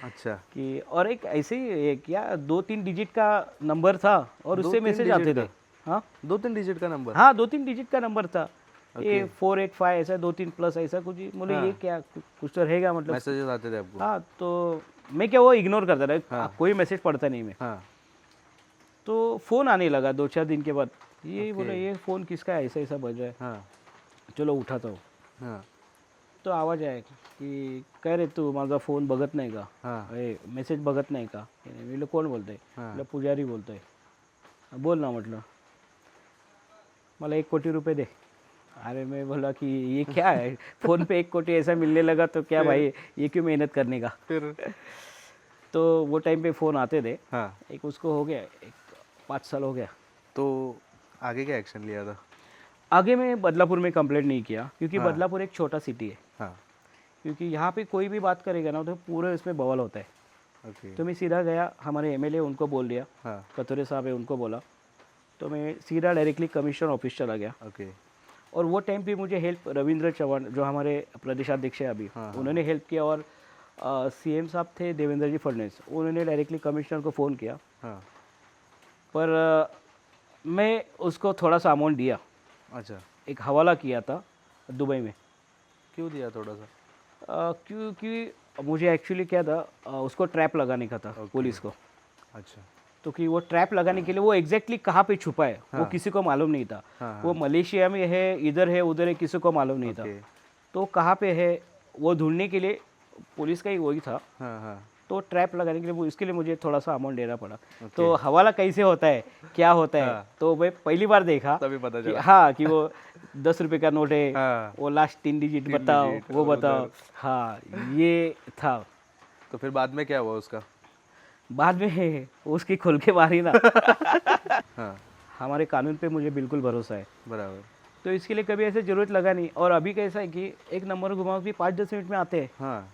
अच्छा। कि, और एक ऐसे ही क्या 2-3 डिजिट का नंबर था और उससे 2-3 मैसेज आते डिजिट थे। हाँ 2-3 डिजिट का नंबर। हाँ, 2-3 डिजिट का नंबर था। ये Okay. 485 ऐसा 2-3 प्लस ऐसा कुछ ही। बोले हाँ। ये क्या कुछ तो रहेगा मतलब। मैसेजेस आते थे आपको। हाँ, तो मैं क्या वो इग्नोर करता था। हाँ। कोई मैसेज पढ़ता नहीं मैं। हाँ तो फ़ोन आने लगा 2-4 दिन के बाद। ये Okay. बोला ये फ़ोन किसका है, ऐसा ऐसा बज रहा है। हाँ चलो उठाता हूँ। हाँ तो आवाज आहे की काय रे तू माझा फोन बघत नाही का, हाँ मेसेज बघत नाही का. मी म्हटलं कोण बोलतंय. हाँ. म्हटलं पुजारी बोलतोय. बोल ना म्हटलं. मला 1 कोटी रुपए दे. अरे मैं बोला कि ये क्या है, फ़ोन पे 1 कोटी ऐसा मिलने लगा तो क्या भाई ये क्यों मेहनत करने का. फिर तो वो टाइम पे फ़ोन आते थे. हाँ एक उसको हो गया, एक 5 साल हो गया. तो आगे क्या एक्शन लिया था? आगे मैं बदलापुर में कंप्लेंट नहीं किया क्योंकि हाँ. बदलापुर एक छोटा सिटी है. हाँ क्योंकि यहाँ पे कोई भी बात करेगा ना तो पूरे इसमें बवाल होता है. ओके. तो मैं सीधा गया, हमारे एमएलए उनको बोल दिया, हाँ कतोरे साहब है उनको बोला. तो मैं सीधा डायरेक्टली कमिश्नर ऑफिस चला गया. ओके. और वो टाइम पे मुझे हेल्प रविंद्र चौहान जो हमारे प्रदेशाध्यक्ष है अभी, हाँ, उन्होंने हेल्प किया. और सीएम साहब थे देवेंद्र जी फडणवीस, उन्होंने डायरेक्टली कमिश्नर को फ़ोन किया. हाँ पर मैं उसको थोड़ा सा अमाउंट दिया, अच्छा. एक हवाला किया था दुबई में. क्यों दिया थोड़ा सा? क्योंकि मुझे एक्चुअली क्या था, उसको ट्रैप लगाने का था पुलिस को. अच्छा. तो कि वो ट्रैप लगाने के लिए वो एग्जैक्टली कहाँ पे छुपा है वो किसी को मालूम नहीं था. हाँ, वो मलेशिया में है, इधर है, उधर है, किसी को मालूम नहीं था. ओके. तो कहाँ पे है वो ढूंढने के लिए पुलिस का ही वही था. हाँ हाँ तो ट्रैप लगाने के लिए इसके लिए मुझे थोड़ा सा अमाउंट देना पड़ा. तो हवाला कैसे होता है, क्या होता है, हाँ. तो मैं पहली बार देखा तभी पता कि चला. हाँ कि वो 10 रुपए का नोट है, हाँ. वो लास्ट 3 डिजिट बताओ, डिजिट वो और बताओ. उधर. हाँ ये था. तो फिर बाद में क्या हुआ उसका? बाद में उसकी खुल के मारी ना. हाँ हमारे कानून पे मुझे बिल्कुल भरोसा है, बराबर. तो इसके लिए कभी ऐसे ज़रूरत लगा नहीं. और अभी कैसा है कि एक नंबर घुमाओ कि 5-10 मिनट में आते हैं. हाँ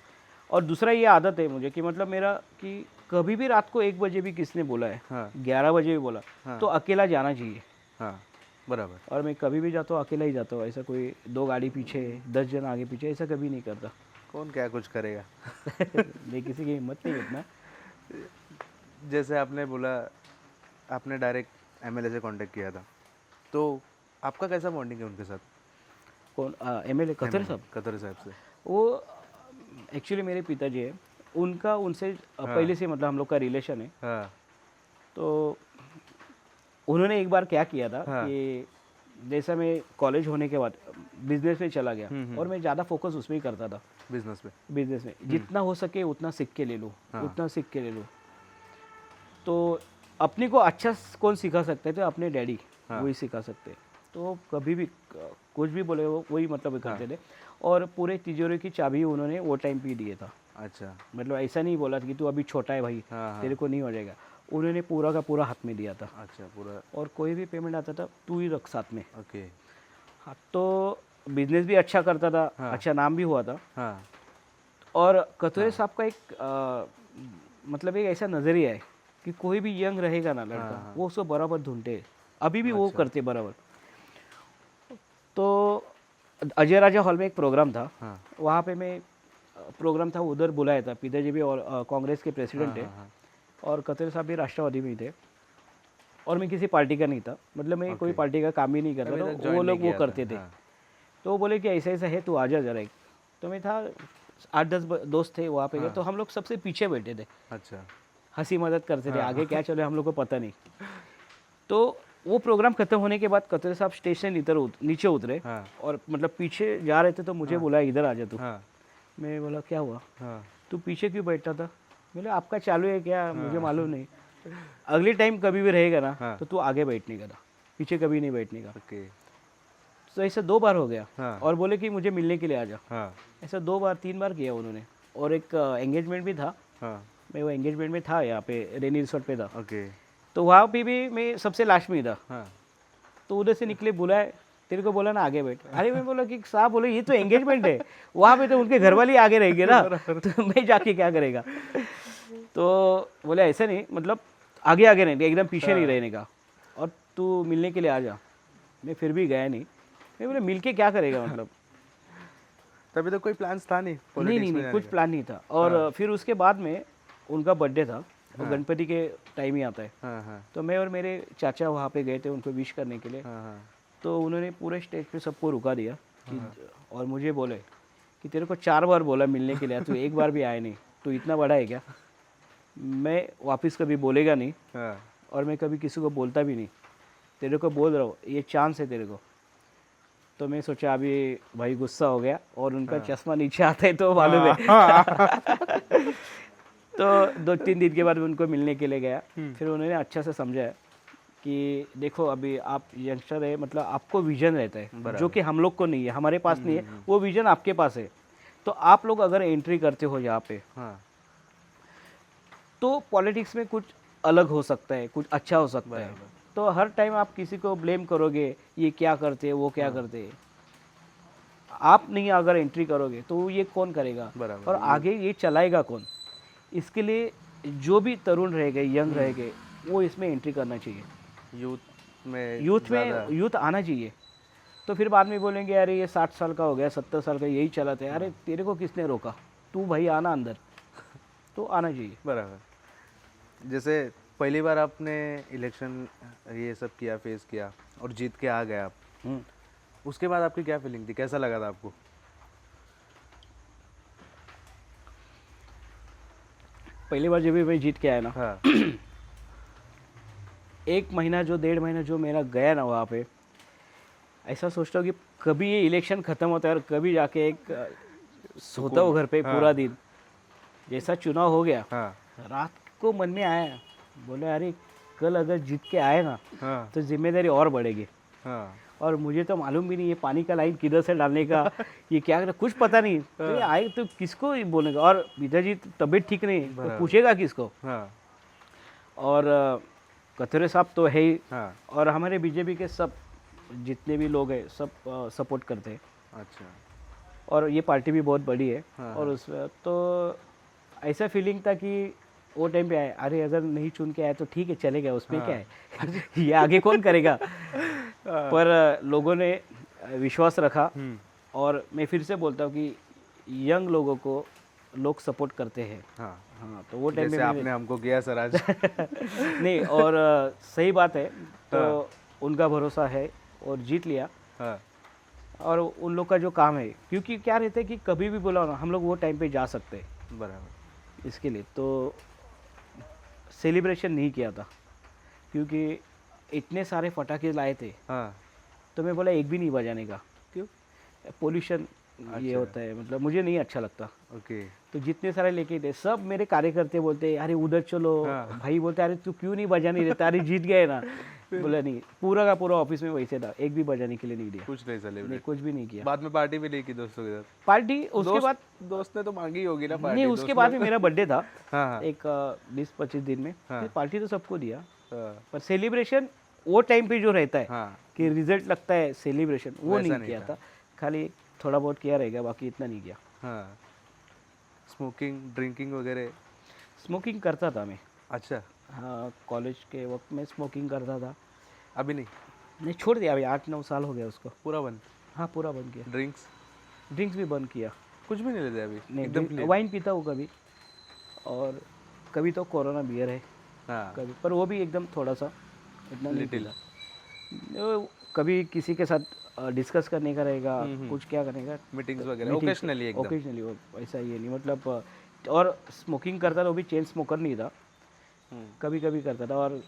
और दूसरा ये आदत है मुझे कि मतलब मेरा कि कभी भी रात को 1 बजे भी किसने बोला है, हाँ 11 बजे भी बोला, हाँ. तो अकेला जाना चाहिए. हाँ बराबर. और मैं कभी भी जाता हूँ अकेला ही जाता हूँ. ऐसा कोई 2 गाड़ी पीछे, 10 जन आगे पीछे, ऐसा कभी नहीं करता. कौन क्या कुछ करेगा. मैं किसी की हिम्मत नहीं इतना. जैसे आपने बोला आपने डायरेक्ट एमएलए से कांटेक्ट किया था, तो आपका कैसा बॉन्डिंग है उनके साथ? कौन एमएलए कतर साहब? कतरे साहब से. वो एक्चुअली मेरे पिताजी है, उनका उनसे पहले से मतलब हम लोग का रिलेशन है. हाँ तो उन्होंने एक बार क्या किया था हाँ. कि जैसा मैं कॉलेज होने के बाद बिजनेस में चला गया और मैं ज़्यादा फोकस उसमें ही करता था. बिजनेस पे. बिजनेस में जितना हो सके उतना सीख के ले लो, हाँ. उतना सीख के ले लो. तो अपने को अच्छा कौन सिखा सकते थे, अपने डैडी हाँ. वही सिखा सकते. तो कभी भी कुछ भी बोले वो वही मतलब करते थे. और पूरे तिजोरी की चाबी उन्होंने वो टाइम पे ही दिए था. अच्छा। मतलब ऐसा नहीं बोला कि तू अभी छोटा है भाई, हाँ, तेरे को नहीं हो जाएगा। उन्होंने पूरा का पूरा हाथ में दिया था, अच्छा पूरा। और कोई भी पेमेंट आता था तू ही रख साथ में। ओके। हाँ, तो बिजनेस भी अच्छा करता था, हाँ। अच्छा नाम भी हुआ था। हाँ और कतुरे साहब का एक मतलब एक ऐसा नज़रिया है कि कोई भी यंग रहेगा ना लड़का, हाँ। वो उसको बराबर ढूंढते, अभी भी वो अच्छा। करते बराबर। तो अजय राजा हॉल में एक प्रोग्राम था, हाँ वहाँ पे मैं प्रोग्राम था उधर बुलाया था। पिताजी भी और कांग्रेस के प्रेसिडेंट हाँ थे, हाँ और कतुरे साहब भी राष्ट्रवादी में ही थे, और मैं किसी पार्टी का नहीं था, मतलब मैं कोई ओके। पार्टी का काम ही नहीं करता अभी था, तक वो join नहीं लोग वो किया था, करते थे। हाँ। तो वो बोले कि ऐसा ऐसा है, तू आ जा जरा एक। तो मैं था 8-10 दोस्त थे वहाँ पे गए, हाँ। तो हम लोग सबसे पीछे बैठे थे, अच्छा। हंसी मदद करते थे, हाँ। आगे क्या चले हम लोग को पता नहीं। तो वो प्रोग्राम खत्म होने के बाद कतरे साहब स्टेज से नीचे उतरे, हाँ और मतलब पीछे जा रहे थे, तो मुझे बुलाया, इधर आ जा तू। हाँ मैं बोला क्या हुआ, हाँ तू पीछे क्यों बैठा था? बोले आपका चालू है क्या, मुझे मालूम नहीं, अगले टाइम कभी भी रहेगा ना हाँ। तो तू आगे बैठने का था, पीछे कभी नहीं बैठने का। ओके। तो ऐसा 2 बार हो गया, हाँ। और बोले कि मुझे मिलने के लिए आ जा। हाँ ऐसा 2 बार 3 बार किया उन्होंने। और एक एंगेजमेंट भी था, हाँ मैं वो एंगेजमेंट में था, यहाँ पे रेनी रिसोर्ट पे था, ओके। तो वहाँ पे भी मैं सबसे लास्ट में ही था। हाँ तो उधर से निकले, बुलाए, तेरे को बोला ना आगे बैठ। अरे मैं बोला कि साहब बोले ये तो एंगेजमेंट है, वहाँ पे तो उनके घर वाले आगे रहेंगे ना, तो मैं जाके क्या करेगा। तो बोले ऐसा नहीं, मतलब आगे आगे नहीं, एकदम पीछे नहीं रहने का, और तू मिलने के लिए आ जा। मैं फिर भी गया नहीं। मैं बोले मिल के क्या करेगा, मतलब तभी तो कोई प्लान्स था नहीं नहीं politics नहीं में नहीं, जाने कुछ का। प्लान नहीं था। और फिर उसके बाद में उनका बर्थडे था, और गणपति के टाइम ही आता है, हाँ हाँ तो मैं और मेरे चाचा वहाँ पे गए थे उनको विश करने के लिए। हाँ हाँ तो उन्होंने पूरे स्टेज पे सबको रुका दिया कि और मुझे बोले कि तेरे को 4 बार बोला मिलने के लिए, तू एक बार भी आया नहीं, तू इतना बड़ा है क्या? मैं वापस कभी बोलेगा नहीं, हाँ और मैं कभी किसी को बोलता भी नहीं, तेरे को बोल रहा हूँ, ये चांस है तेरे को। तो मैं सोचा अभी भाई गुस्सा हो गया, और उनका चश्मा नीचे आता है तो मालूम है। तो 2-3 दिन के बाद मैं उनको मिलने के लिए गया। फिर उन्होंने अच्छा से समझाया कि देखो अभी आप यंगस्टर है, मतलब आपको विजन रहता है जो कि हम लोग को नहीं है, हमारे पास नहीं है, वो विजन आपके पास है। तो आप लोग अगर एंट्री करते हो यहाँ पे, हाँ तो पॉलिटिक्स में कुछ अलग हो सकता है, कुछ अच्छा हो सकता है। तो हर टाइम आप किसी को ब्लेम करोगे, ये क्या करते हैं, वो क्या करते हैं, आप नहीं अगर एंट्री करोगे तो ये कौन करेगा, बराबर। और आगे ये चलाएगा कौन? इसके लिए जो भी तरुण रहेंगे, यंग रहेंगे, वो इसमें एंट्री करना चाहिए। यूथ में यूथ आना चाहिए। तो फिर बाद में बोलेंगे अरे ये 60 साल का हो गया, 70 साल का, यही चलाते हैं। अरे तेरे को किसने रोका? तू भाई आना अंदर, तो आना चाहिए। बराबर। जैसे पहली बार आपने इलेक्शन ये सब किया, फेस किया और जीत के आ गए आप, उसके बाद आपकी क्या फीलिंग थी, कैसा लगा था आपको? पहली बार जब भी मैं जीत के आया ना, हाँ 1 महीना जो 1.5 महीना जो मेरा गया ना वहाँ पे, ऐसा सोचता हूँ कि कभी ये इलेक्शन ख़त्म होता है और कभी जाके एक सोता हूँ घर पे पूरा दिन। जैसा चुनाव हो गया, हाँ रात को मन में आया, बोले अरे कल अगर जीत के आए ना हाँ तो जिम्मेदारी और बढ़ेगी। हाँ और मुझे तो मालूम भी नहीं ये पानी का लाइन किधर से डालने का, ये क्या करना, कुछ पता नहीं। तो ये आए तो किसको बोलेगा, और पिताजी तबीयत ठीक नहीं तो पूछेगा किसको। हाँ और कथुरे साहब तो है ही, हाँ और हमारे बीजेपी के सब जितने भी लोग हैं सब सपोर्ट करते हैं। अच्छा और ये पार्टी भी बहुत बड़ी है। हाँ, और उसमें तो ऐसा फीलिंग था कि वो टाइम पे आए, अरे अगर नहीं चुन के आए तो ठीक है चलेगा, उसमें क्या है, ये आगे कौन करेगा। पर लोगों ने विश्वास रखा, और मैं फिर से बोलता हूँ कि यंग लोगों को लोग सपोर्ट करते हैं। हाँ हाँ, तो वो टाइम जैसे पे आपने हमको किया सर आज। नहीं, और सही बात है, तो उनका भरोसा है और जीत लिया। हाँ और उन लोग का जो काम है, क्योंकि क्या रहता है कि कभी भी बुलाओ ना, हम लोग वो टाइम पे जा सकते हैं। बराबर। इसके लिए तो सेलिब्रेशन नहीं किया था, क्योंकि इतने सारे पटाखे लाए थे, हाँ तो मैं बोला एक भी नहीं बजाने का। क्यों? पोल्यूशन ये होता है, मतलब मुझे नहीं अच्छा लगता। ओके। तो जितने सारे लेके थे सब मेरे कार्यकर्ते बोलते अरे उधर चलो, भाई बोलते अरे तू क्यों नहीं बजाने देता, अरे जीत गए ना। बोला नहीं, पूरा का पूरा ऑफिस में वैसे था, एक भी बजाने के लिए नहीं दिया, कुछ नहीं नहीं सेलिब्रेट, कुछ भी नहीं किया। बाद में पार्टी भी नहीं की दोस्तों के साथ? पार्टी उसके बाद दोस्त ने तो मांगी होगी ना पार्टी? नहीं, उसके बाद में मेरा बर्थडे था हाँ हाँ एक 20-25 दिन में, फिर पार्टी तो सबको दिया, हाँ पर सेलिब्रेशन वो टाइम पे जो रहता है हाँ, कि रिजल्ट लगता है सेलिब्रेशन, वो वैसा नहीं नहीं किया था। था। खाली थोड़ा बहुत किया रहेगा, बाकी इतना नहीं किया। हाँ। स्मोकिंग ड्रिंकिंग वगैरह? स्मोकिंग करता था मैं, अच्छा, हाँ कॉलेज के वक्त में स्मोकिंग करता था। अभी नहीं? नहीं, छोड़ दिया अभी, 8-9 साल हो गया उसको। पूरा बंद? हाँ पूरा बंद किया। ड्रिंक्स ड्रिंक्स भी बंद किया। कुछ भी नहीं लेते अभी? नहीं, एकदम clean? वाइन पीता हूँ कभी, और कभी तो कोरोना बियर है हाँ, कभी, पर वो भी एकदम थोड़ा सा, इतना नहीं लिटिल। पीता। वो कभी किसी के साथ डिस्कस करने का रहेगा, कुछ क्या करने का, मीटिंग्स वगैरह ओकेशनली एकदम? ओकेजनली, वो ऐसा ये नहीं मतलब और स्मोकिंग करता था वो भी चेन स्मोकर नहीं था, कभी कभी करता था। और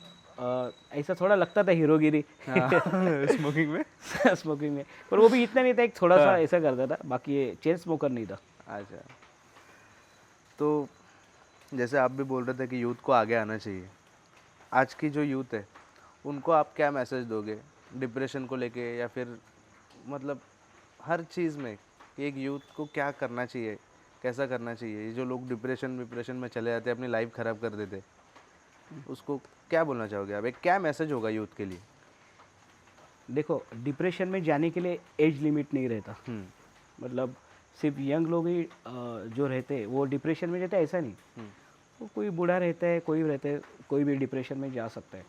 ऐसा थोड़ा लगता था हीरोगिरी स्मोकिंग में? स्मोकिंग में, पर वो भी इतना नहीं था, एक थोड़ा सा ऐसा करता था, बाकी ये चेन स्मोकर नहीं था। अच्छा, तो जैसे आप भी बोल रहे थे कि यूथ को आगे आना चाहिए, आज की जो यूथ है उनको आप क्या मैसेज दोगे डिप्रेशन को लेके, या फिर मतलब हर चीज़ में एक यूथ को क्या करना चाहिए, कैसा करना चाहिए? ये जो लोग डिप्रेशन में चले जाते हैं, अपनी लाइफ ख़राब कर देते, उसको क्या बोलना चाहोगे आप? एक क्या मैसेज होगा यूथ के लिए? देखो, डिप्रेशन में जाने के लिए एज लिमिट नहीं रहता, मतलब सिर्फ यंग लोग ही जो रहते हैं वो डिप्रेशन में रहते हैं, ऐसा नहीं। वो कोई बूढ़ा रहता है, कोई रहता है, कोई भी डिप्रेशन में जा सकता है।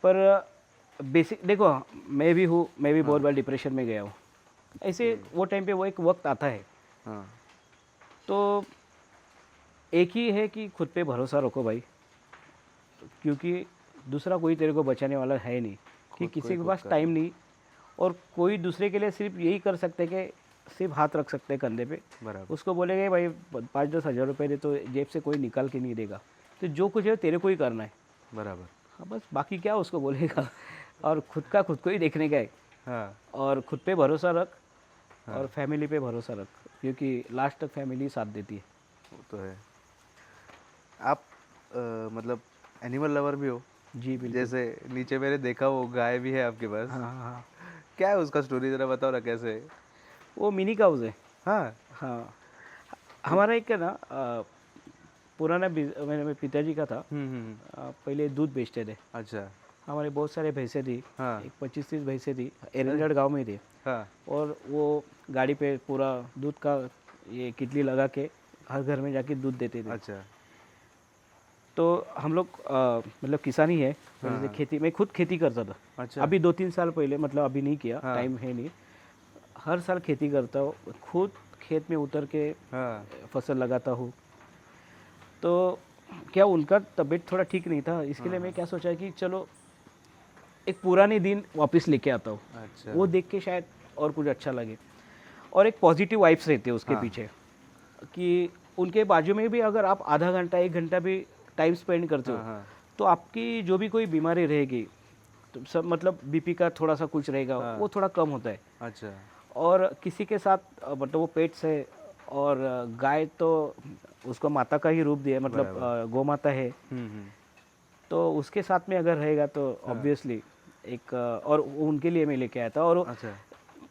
पर बेसिक देखो, मैं भी हूँ, मैं भी बहुत बार डिप्रेशन में गया हूँ। ऐसे वो टाइम पे वो एक वक्त आता है, हाँ, तो एक ही है कि खुद पे भरोसा रखो भाई, क्योंकि दूसरा कोई तेरे को बचाने वाला है नहीं, कि किसी के पास टाइम नहीं, और कोई दूसरे के लिए सिर्फ यही कर सकते कि सिर्फ हाथ रख सकते हैं कंधे पे, बराबर, उसको बोलेंगे भाई 5-10 हज़ार रुपये दे, तो जेब से कोई निकाल के नहीं देगा। तो जो कुछ है तेरे को ही करना है, बराबर। हाँ बस, बाकी क्या उसको बोलेगा। और खुद का खुद को ही देखने का है, हाँ, और खुद पे भरोसा रख, और फैमिली पे भरोसा रख, क्योंकि लास्ट तक फैमिली साथ देती है। वो तो है। आप मतलब एनिमल लवर भी हो? जी बिल्कुल। जैसे नीचे मैंने देखा वो गाय भी है आपके पास, हाँ हाँ हाँ, क्या है उसका स्टोरी, ज़रा बताओ ना कैसे है? वो मिनी काउज है। हाँ, हाँ, हमारा एक ना पुराना मेरे पिताजी का था, पहले दूध बेचते थे। अच्छा, हमारे बहुत सारे भैंसें थी, हाँ, एक 25-30 भैंसें थी, एरंगढ़ गांव में थे। हाँ, और वो गाड़ी पे पूरा दूध का ये कितली लगा के हर घर में जाके दूध देते थे। अच्छा, तो हम लोग मतलब किसान ही है, पहले से खेती, मैं खुद खेती करता था। अच्छा, अभी 2-3 साल पहले, मतलब अभी नहीं किया, हाँ। टाइम है नहीं। हर साल खेती करता हूँ, खुद खेत में उतर के हाँ, फसल लगाता हूँ। तो क्या उनका तबीयत थोड़ा ठीक नहीं था, इसके लिए मैं क्या सोचा कि चलो एक पुराने दिन वापस लेके आता हूँ, अच्छा, वो देख के शायद और कुछ अच्छा लगे। और एक पॉजिटिव वाइब्स रहते हैं उसके पीछे, कि उनके बाजू में भी अगर आप आधा घंटा 1 घंटा भी टाइम स्पेंड करते हो, हाँ, तो आपकी जो भी कोई बीमारी रहेगी, तो सब मतलब बीपी का थोड़ा सा कुछ रहेगा, वो थोड़ा कम होता है। अच्छा, और किसी के साथ मतलब वो पेट्स है, और गाय तो उसको माता का ही रूप दिया है, मतलब गौ माता है, तो उसके साथ में अगर रहेगा तो ऑब्वियसली एक और उनके लिए मैं लेके आया था। और अच्छा,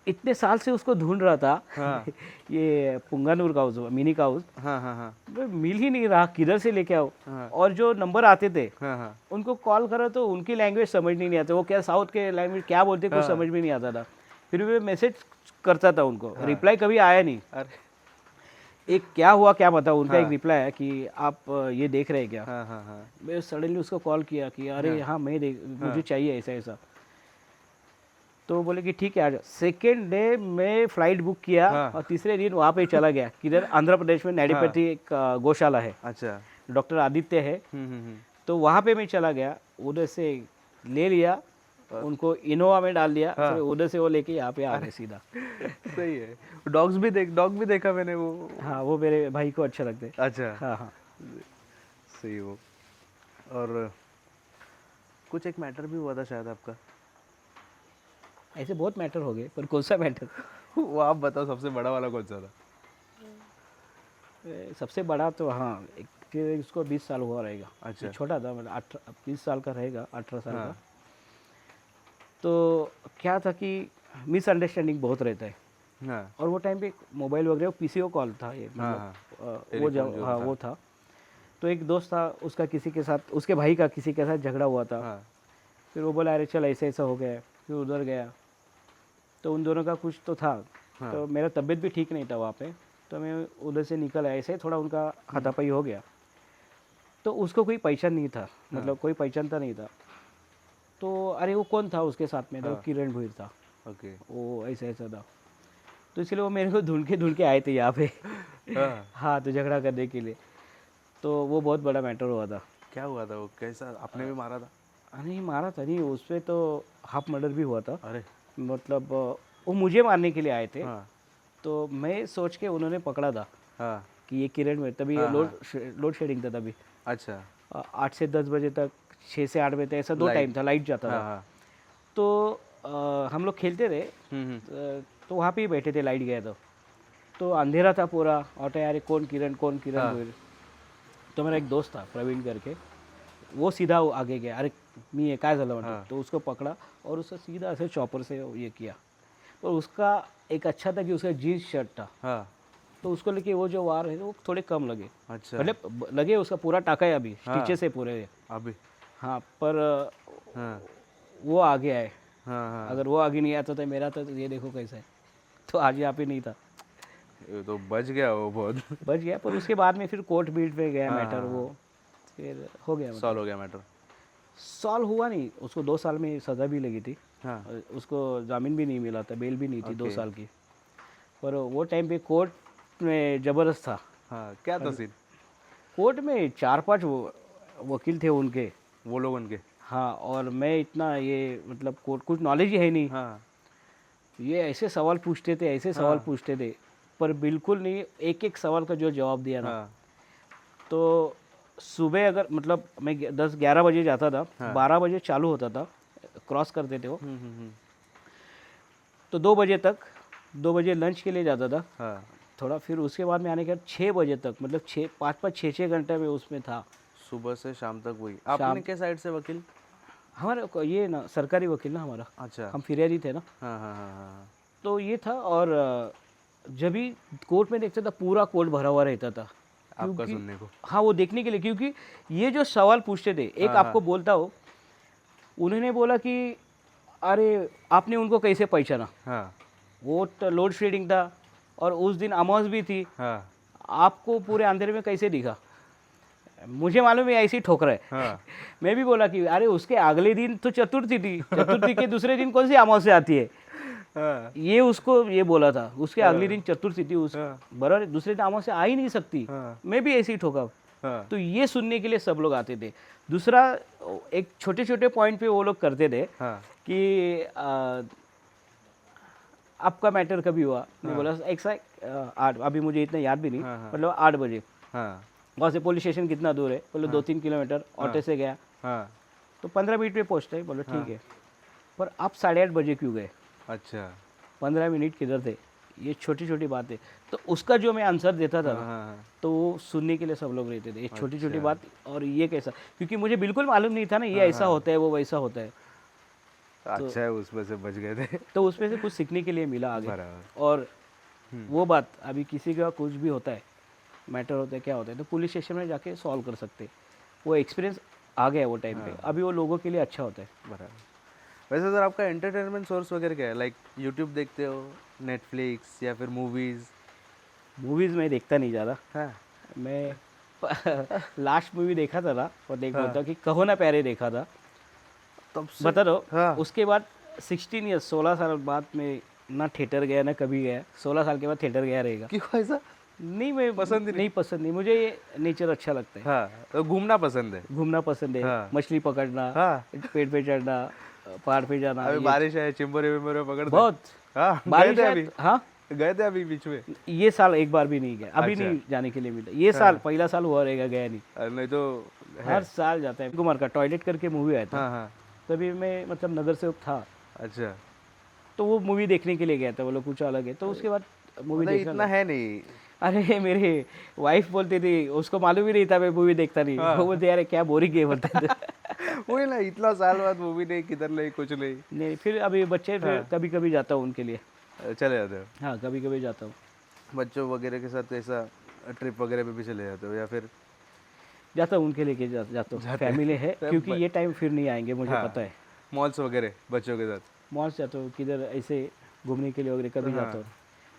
इतने साल से उसको ढूंढ रहा था, हाँ, ये पुंगानूर काउज, मिनी काउज, हाँ, हाँ, हाँ, मिल ही नहीं रहा, किधर से लेके आओ। हाँ। और जो नंबर आते थे, हाँ, हाँ, उनको कॉल करो तो उनकी लैंग्वेज समझ नहीं आती, वो क्या साउथ के लैंग्वेज क्या बोलते कुछ समझ में नहीं आता था। फिर भी मैसेज करता था उनको, रिप्लाई कभी आया नहीं। अरे, एक क्या हुआ क्या बताओ, उनका एक रिप्लाई है कि आप ये देख रहे हैं क्या। हाँ, हाँ, हाँ, मैं सडनली उसको कॉल किया कि अरे हाँ मैं मुझे चाहिए ऐसा ऐसा। तो बोले कि ठीक है आज। सेकेंड डे मैं फ्लाइट बुक किया, और तीसरे दिन वहाँ पे चला गया, किधर आंध्र प्रदेश में नाडीपति एक गौशाला है, अच्छा, डॉक्टर आदित्य है, तो वहाँ पे मैं चला गया, उधर से ले लिया, उनको इनोवा में डाल दिया, फिर उधर से वो लेके यहाँ पे आ गए सीधा। सही है। डॉग भी देखा मैंने वो। हाँ, वो मेरे भाई को अच्छा लगते हैं। अच्छा, हाँ हाँ, सही वो। और कुछ एक मैटर भी हुआ था शायद आपका? ऐसे बहुत मैटर हो गए, पर कौन सा मैटर? वो आप बताओ सबसे बड़ा वाला कौन सा था? सबसे बड़ा तो हाँ एक फिर उसको 20 साल हुआ रहेगा। अच्छा। ये छोटा था मतलब 20 साल का रहेगा, 18 साल हाँ। का। तो क्या था कि मिसअंडरस्टैंडिंग बहुत रहता है, हाँ और वो टाइम पे मोबाइल वगैरह पीसीओ कॉल था ये, हाँ मतलब हाँ। वो टेलीफोन जब जो हाँ था। वो था। तो एक दोस्त था उसका किसी के साथ, उसके भाई का किसी के साथ झगड़ा हुआ था। हाँ फिर वो बोला अरे चल ऐसे ऐसा हो गया है, फिर उधर गया। तो उन दोनों का कुछ तो था। हाँ। तो मेरा तबीयत भी ठीक नहीं था वहाँ पे, तो मैं उधर से निकल आया, ऐसे थोड़ा उनका हाथापाई हो गया। तो उसको कोई पहचान नहीं था, मतलब कोई पहचानता नहीं था। तो अरे वो कौन था उसके साथ में, था वो हाँ। किरण भोईर था, ओके। वो ऐसा ऐसा था। तो इसलिए वो मेरे को ढूंढ के आए थे यहाँ पे हाँ। हाँ, तो झगड़ा करने के लिए। तो वो बहुत बड़ा मैटर हुआ था। क्या हुआ था वो, कैसा आपने भी मारा था? नहीं मारा था नहीं, उस पर तो हाफ मर्डर भी हुआ था। अरे। मतलब वो मुझे मारने के लिए आए थे। हाँ तो मैं सोच के उन्होंने पकड़ा था हाँ। कि ये किरण में, तभी हाँ, लोड शेडिंग था तभी। अच्छा। 8 से 10 बजे तक, 6 से 8 बजे तक, ऐसा 2 लाइट। टाइम था, लाइट जाता हाँ था। हाँ। तो हम लोग खेलते थे, तो वहाँ पे ही बैठे थे, लाइट गया तो अंधेरा था पूरा। और यार कौन किरण हाँ। बोल। तो मेरा एक दोस्त था प्रवीण करके, वो सीधा आगे गया, अरे मी ये काय झालं म्हणतो। तो उसको पकड़ा और उसको सीधा ऐसे चॉपर से ये किया। और उसका एक अच्छा था कि उसका जीन्स शर्ट था, हाँ। तो उसको लेके वो जो वार है वो थोड़े कम लगे। अच्छा। मतलब लगे, उसका पूरा टाका है अभी, हाँ। स्टिचेस है पूरे। अभी। हाँ, पर हाँ वो आगे आए। हाँ हाँ। अगर वो आगे नहीं आता तो मेरा तो ये देखो कैसा है। तो आज यहाँ पे नहीं था, ये तो बच गया वो बहुत। बच गया। पर उसके बाद में फिर कोर्ट बीट पे गया हाँ, मैटर, हाँ, वो फिर हो गया। सॉल्व हो गया मैटर। सॉल्व हुआ नहीं, उसको 2 साल में सज़ा भी लगी थी। हाँ। उसको जामीन भी नहीं मिला था, बेल भी नहीं थी 2 ओके। साल की। पर वो टाइम पे कोर्ट में ज़बरदस्त था। हाँ क्या था सीन? कोर्ट में 4-5 वकील थे उनके। वो लोग उनके। हाँ, और मैं इतना ये मतलब कोर्ट कुछ नॉलेज ही है नहीं। हाँ ये ऐसे सवाल पूछते थे, ऐसे सवाल पूछते थे, पर बिल्कुल नहीं, एक एक सवाल का जो जवाब दिया ना। हाँ। तो सुबह अगर मतलब मैं 10-11 बजे जाता था, 12 बजे चालू होता था, क्रॉस करते थे वो। तो 2 बजे तक, 2 बजे लंच के लिए जाता था हाँ। थोड़ा, फिर उसके बाद में आने के बाद 6 बजे तक, मतलब 5-6 घंटे में उसमें था। सुबह से शाम तक वही। आपने के साइड से वकील? हमारा ये ना सरकारी वकील ना हमारा, अच्छा। हम फिरियादी थे ना। हाँ हाँ हाँ हाँ। तो ये था। और जब भी कोर्ट में देखता था, पूरा कोर्ट भरा हुआ रहता था। आपका सुनने को। हाँ, वो देखने के लिए, क्योंकि ये जो सवाल पूछते थे, एक आपको बोलता हो, उन्होंने बोला कि अरे आपने उनको कैसे पहचाना। हाँ वो लोड शेडिंग था और उस दिन अमावस भी थी, हाँ आपको पूरे अंधेरे में कैसे दिखा। मुझे मालूम है ऐसी ठोकर है। हाँ। मैं भी बोला कि अरे उसके अगले दिन तो चतुर्थी थी, चतुर्थी के दूसरे दिन कौन सी अमावस्या आती है। हाँ ये उसको ये बोला था, उसके अगले दिन चतुर्थी थी, उस हाँ। बराबर दूसरे दिन अमावस्या आ ही नहीं सकती। हाँ। मैं भी ऐसे ही ठोका। हाँ। तो ये सुनने के लिए सब लोग आते थे। दूसरा, एक छोटे छोटे पॉइंट पे वो लोग करते थे हाँ। कि आपका मैटर कभी हुआ। मैं बोला एक्सैक्ट 8, अभी मुझे इतना याद भी नहीं, मतलब 8 बजे। हाँ वहाँ से पुलिस स्टेशन कितना दूर है, बोलो 2-3 किलोमीटर, ऑटो से गया। हाँ। तो 15 मिनट में पहुँचते हैं, बोलो ठीक है। पर आप 8:30 बजे क्यों गए, अच्छा। 15 मिनट किधर थे। ये छोटी छोटी बातें, तो उसका जो मैं आंसर देता था ना, हाँ। तो वो सुनने के लिए सब लोग रहते थे। ये छोटी छोटी बात, और ये कैसा, क्योंकि मुझे बिल्कुल मालूम नहीं था ना, ये ऐसा होता है, वो वैसा होता है। अच्छा है उसमें से बच गए थे। तो उसमें से कुछ सीखने के लिए मिला आगे। बराबर। और वो बात, अभी किसी का कुछ भी होता है, मैटर होता है, क्या होता है, तो पुलिस स्टेशन में जाके सॉल्व कर सकते। वो एक्सपीरियंस आ गया वो टाइम पे, अभी वो लोगों के लिए अच्छा होता है। बराबर। वैसे सर आपका एंटरटेनमेंट सोर्स वगैरह क्या है? लाइक यूट्यूब देखते हो, नेटफ्लिक्स, या फिर मूवीज़? मूवीज़ में देखता नहीं ज़्यादा। हाँ। मैं लास्ट मूवी देखा था ना, और देख बोलता कि कहो ना प्यारे देखा था, तब से बता दो। हाँ। उसके बाद 16 ईयर्स, 16 साल बाद में ना थिएटर गया ना कभी गया। 16 साल के बाद थिएटर गया रहेगा। क्यों ऐसा? नहीं, मैं पसंद ही नहीं पसंद नहीं, मुझे ये नेचर अच्छा लगता है। हाँ, तो घूमना पसंद है। घूमना पसंद है, हाँ। मछली पकड़ना, हाँ। पेड़ पे चढ़ना, पहाड़ पे जाना। अभी ये बारिश है, चिंबोरे विम्बोरे पकड़ बहुत हाँ बारिश गए थे है। अभी? हाँ, गए थे अभी बीच में? ये साल एक बार भी नहीं गया, अभी अच्छा। नहीं जाने के लिए मिला। ये साल पहला साल हुआ रहेगा, गया नहीं। अरे नहीं तो है। हर साल जाता है। कुमार का टॉयलेट करके मूवी आया था, हाँ हाँ। तभी मैं मतलब नगर सेवक था। अच्छा। तो वो मूवी देखने के लिए गया था, बोलो कुछ अलग है, तो उसके बाद मूवी मतलब देखना इतना है नहीं। अरे मेरे वाइफ बोलती थी, उसको मालूम ही नहीं था मैं मूवी देखता नहीं, वो बोलते यार क्या बोरिंग है बोलते थे। वही ना, इतना साल बाद मूवी नहीं, किधर नहीं, कुछ नहीं, नहीं फिर अभी बच्चे फिर कभी कभी जाता हूँ उनके लिए, चले जाते हो हाँ कभी कभी जाता हूँ। बच्चों वगैरह के साथ? ऐसा ट्रिप वगैरह पे भी चले जाते हो या फिर? जाता हूँ उनके लेके जाता हूँ, फैमिली है क्योंकि ये टाइम फिर नहीं आएंगे मुझे हाँ, पता है। मॉल्स वगैरह बच्चों के साथ? मॉल जाता हूँ, किधर ऐसे घूमने के लिए वगैरह कभी जाता हूँ।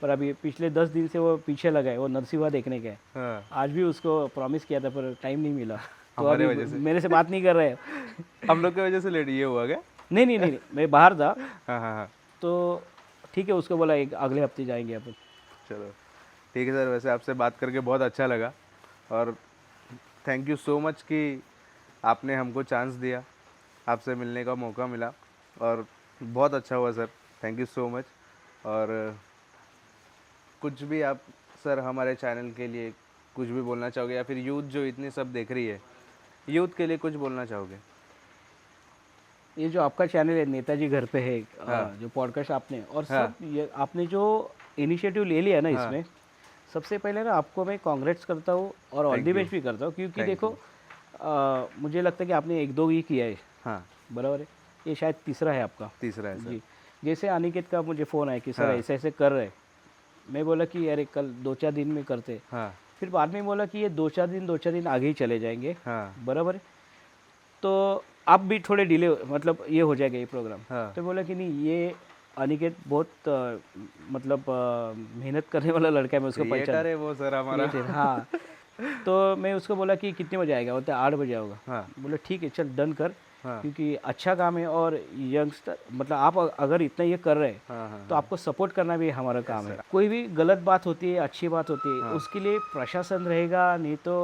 पर अभी पिछले 10 दिन से वो पीछे लगा है, वो नरसिंहा देखने का है। हाँ, आज भी उसको प्रॉमिस किया था पर टाइम नहीं मिला, तो हमारे अभी वजह से। मेरे से बात नहीं कर रहे हैं। हम लोग की वजह से लेट ये हुआ क्या? नहीं नहीं नहीं नहीं, मैं बाहर था, हाँ हाँ हाँ, तो ठीक है, उसको बोला एक अगले हफ्ते जाएंगे अपन। चलो ठीक है सर। वैसे आपसे बात करके बहुत अच्छा लगा और थैंक यू सो मच कि आपने हमको चांस दिया, आपसे मिलने का मौका मिला और बहुत अच्छा हुआ sir. Thank you so much. और कुछ भी आप सर हमारे चैनल के लिए कुछ भी बोलना चाहोगे या फिर यूथ जो इतनी सब देख रही है, यूथ के लिए कुछ बोलना चाहोगे? ये जो आपका चैनल है नेताजी घर पे है, हाँ। जो पॉडकास्ट आपने और हाँ। सब ये आपने जो इनिशिएटिव ले लिया ना इसमें, सबसे पहले ना आपको मैं कांग्रेट्स करता हूँ और all Thank the you. Best भी करता हूँ, क्योंकि Thank देखो मुझे लगता है कि आपने 1-2 ही किया है, हाँ, बराबर है, ये शायद तीसरा है आपका। तीसरा है सर। जी, जैसे अनिकेत का मुझे फ़ोन आया कि सर हाँ। ऐसे ऐसे कर रहे हैं, मैं बोला कि अरे कल 2-4 दिन में करते, हाँ फिर बाद में बोला कि ये 2-4 दिन आगे ही चले जाएंगे, हाँ बराबर है, तो आप भी थोड़े डिले मतलब ये हो जाएगा ये प्रोग्राम। हाँ। तो बोला कि नहीं ये अनिकेत बहुत मतलब मेहनत करने वाला लड़का है, मैं उसको क्रिएटर पहचान है वो सर हमारा। creator, हाँ। तो मैं उसको बोला कि कितने बजे आएगा, बोलते 8 बजे आऊँगा। हाँ बोला ठीक है चल डन कर, हाँ क्योंकि अच्छा काम है और यंगस्टर मतलब आप अगर इतना ये कर रहे हैं हाँ हाँ तो आपको सपोर्ट करना भी हमारा काम है। कोई भी गलत बात होती है अच्छी बात होती है, उसके लिए प्रशासन रहेगा, नहीं तो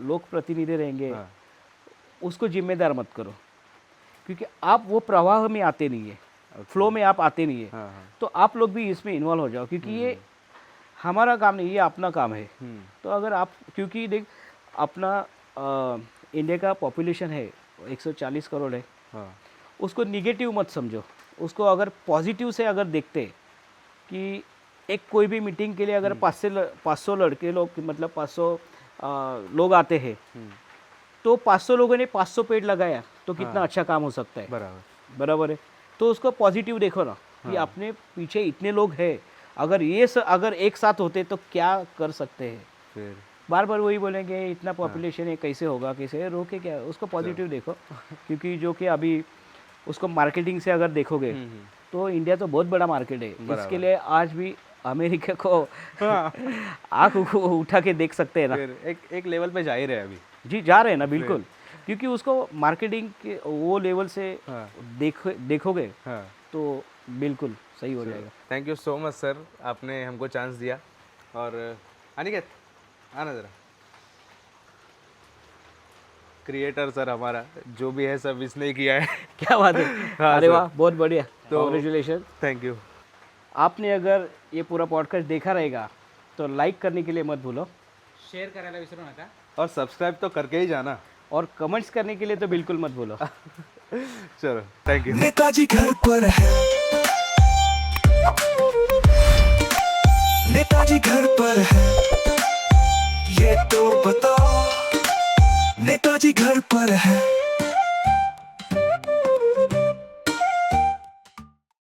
लोक प्रतिनिधि रहेंगे, हाँ। उसको जिम्मेदार मत करो, क्योंकि आप वो प्रवाह में आते नहीं है, फ्लो में आप आते नहीं है, हाँ हाँ। तो आप लोग भी इसमें इन्वॉल्व हो जाओ, क्योंकि ये हमारा काम नहीं, ये अपना काम है। तो अगर आप, क्योंकि देख अपना इंडिया का पॉपुलेशन है 140 करोड़ है, हाँ उसको निगेटिव मत समझो, उसको अगर पॉजिटिव से अगर देखते कि एक कोई भी मीटिंग के लिए अगर 500 लड़के लोग मतलब 500 लोग आते हैं, तो 500 लोगों ने 500 पेड़ लगाया तो कितना अच्छा काम हो सकता है, बराबर। बराबर है। तो उसको पॉजिटिव देखो ना कि अपने पीछे इतने लोग हैं, अगर अगर एक साथ होते तो क्या कर सकते हैं। फिर बार बार वही बोलेंगे इतना पॉपुलेशन है कैसे होगा, कैसे रोके, क्या उसको पॉजिटिव देखो, क्योंकि जो कि अभी उसको मार्केटिंग से अगर देखोगे तो इंडिया तो बहुत बड़ा मार्केट है, इसके लिए आज भी अमेरिका को आँख उठा के देख सकते हैं ना। फिर एक लेवल पे जा ही रहे अभी। जी जा रहे हैं ना, बिल्कुल, क्योंकि उसको मार्केटिंग के वो लेवल से हाँ देखोगे हाँ। तो बिल्कुल सही हो जाएगा। Thank you so much sir, आपने हमको चांस दिया। और अनिकेत आना ज़रा, क्रिएटर सर हमारा जो भी है सब इसने ही किया है। क्या बात है, हाँ, अरे सर। वाह बहुत बढ़िया, तो- कॉन्ग्रेचुलेशन। Thank you. आपने अगर ये पूरा पॉडकास्ट देखा रहेगा तो लाइक करने के लिए मत भूलो, शेअर करायला विसरू नका. और सब्सक्राइब तो करके ही जाना। और कमेंट्स करने के लिए तो बिल्कुल मत भूलो। चलो थैंक यू। नेताजी घर पर है, नेताजी घर पर है, ये तो बताओ नेताजी घर पर है।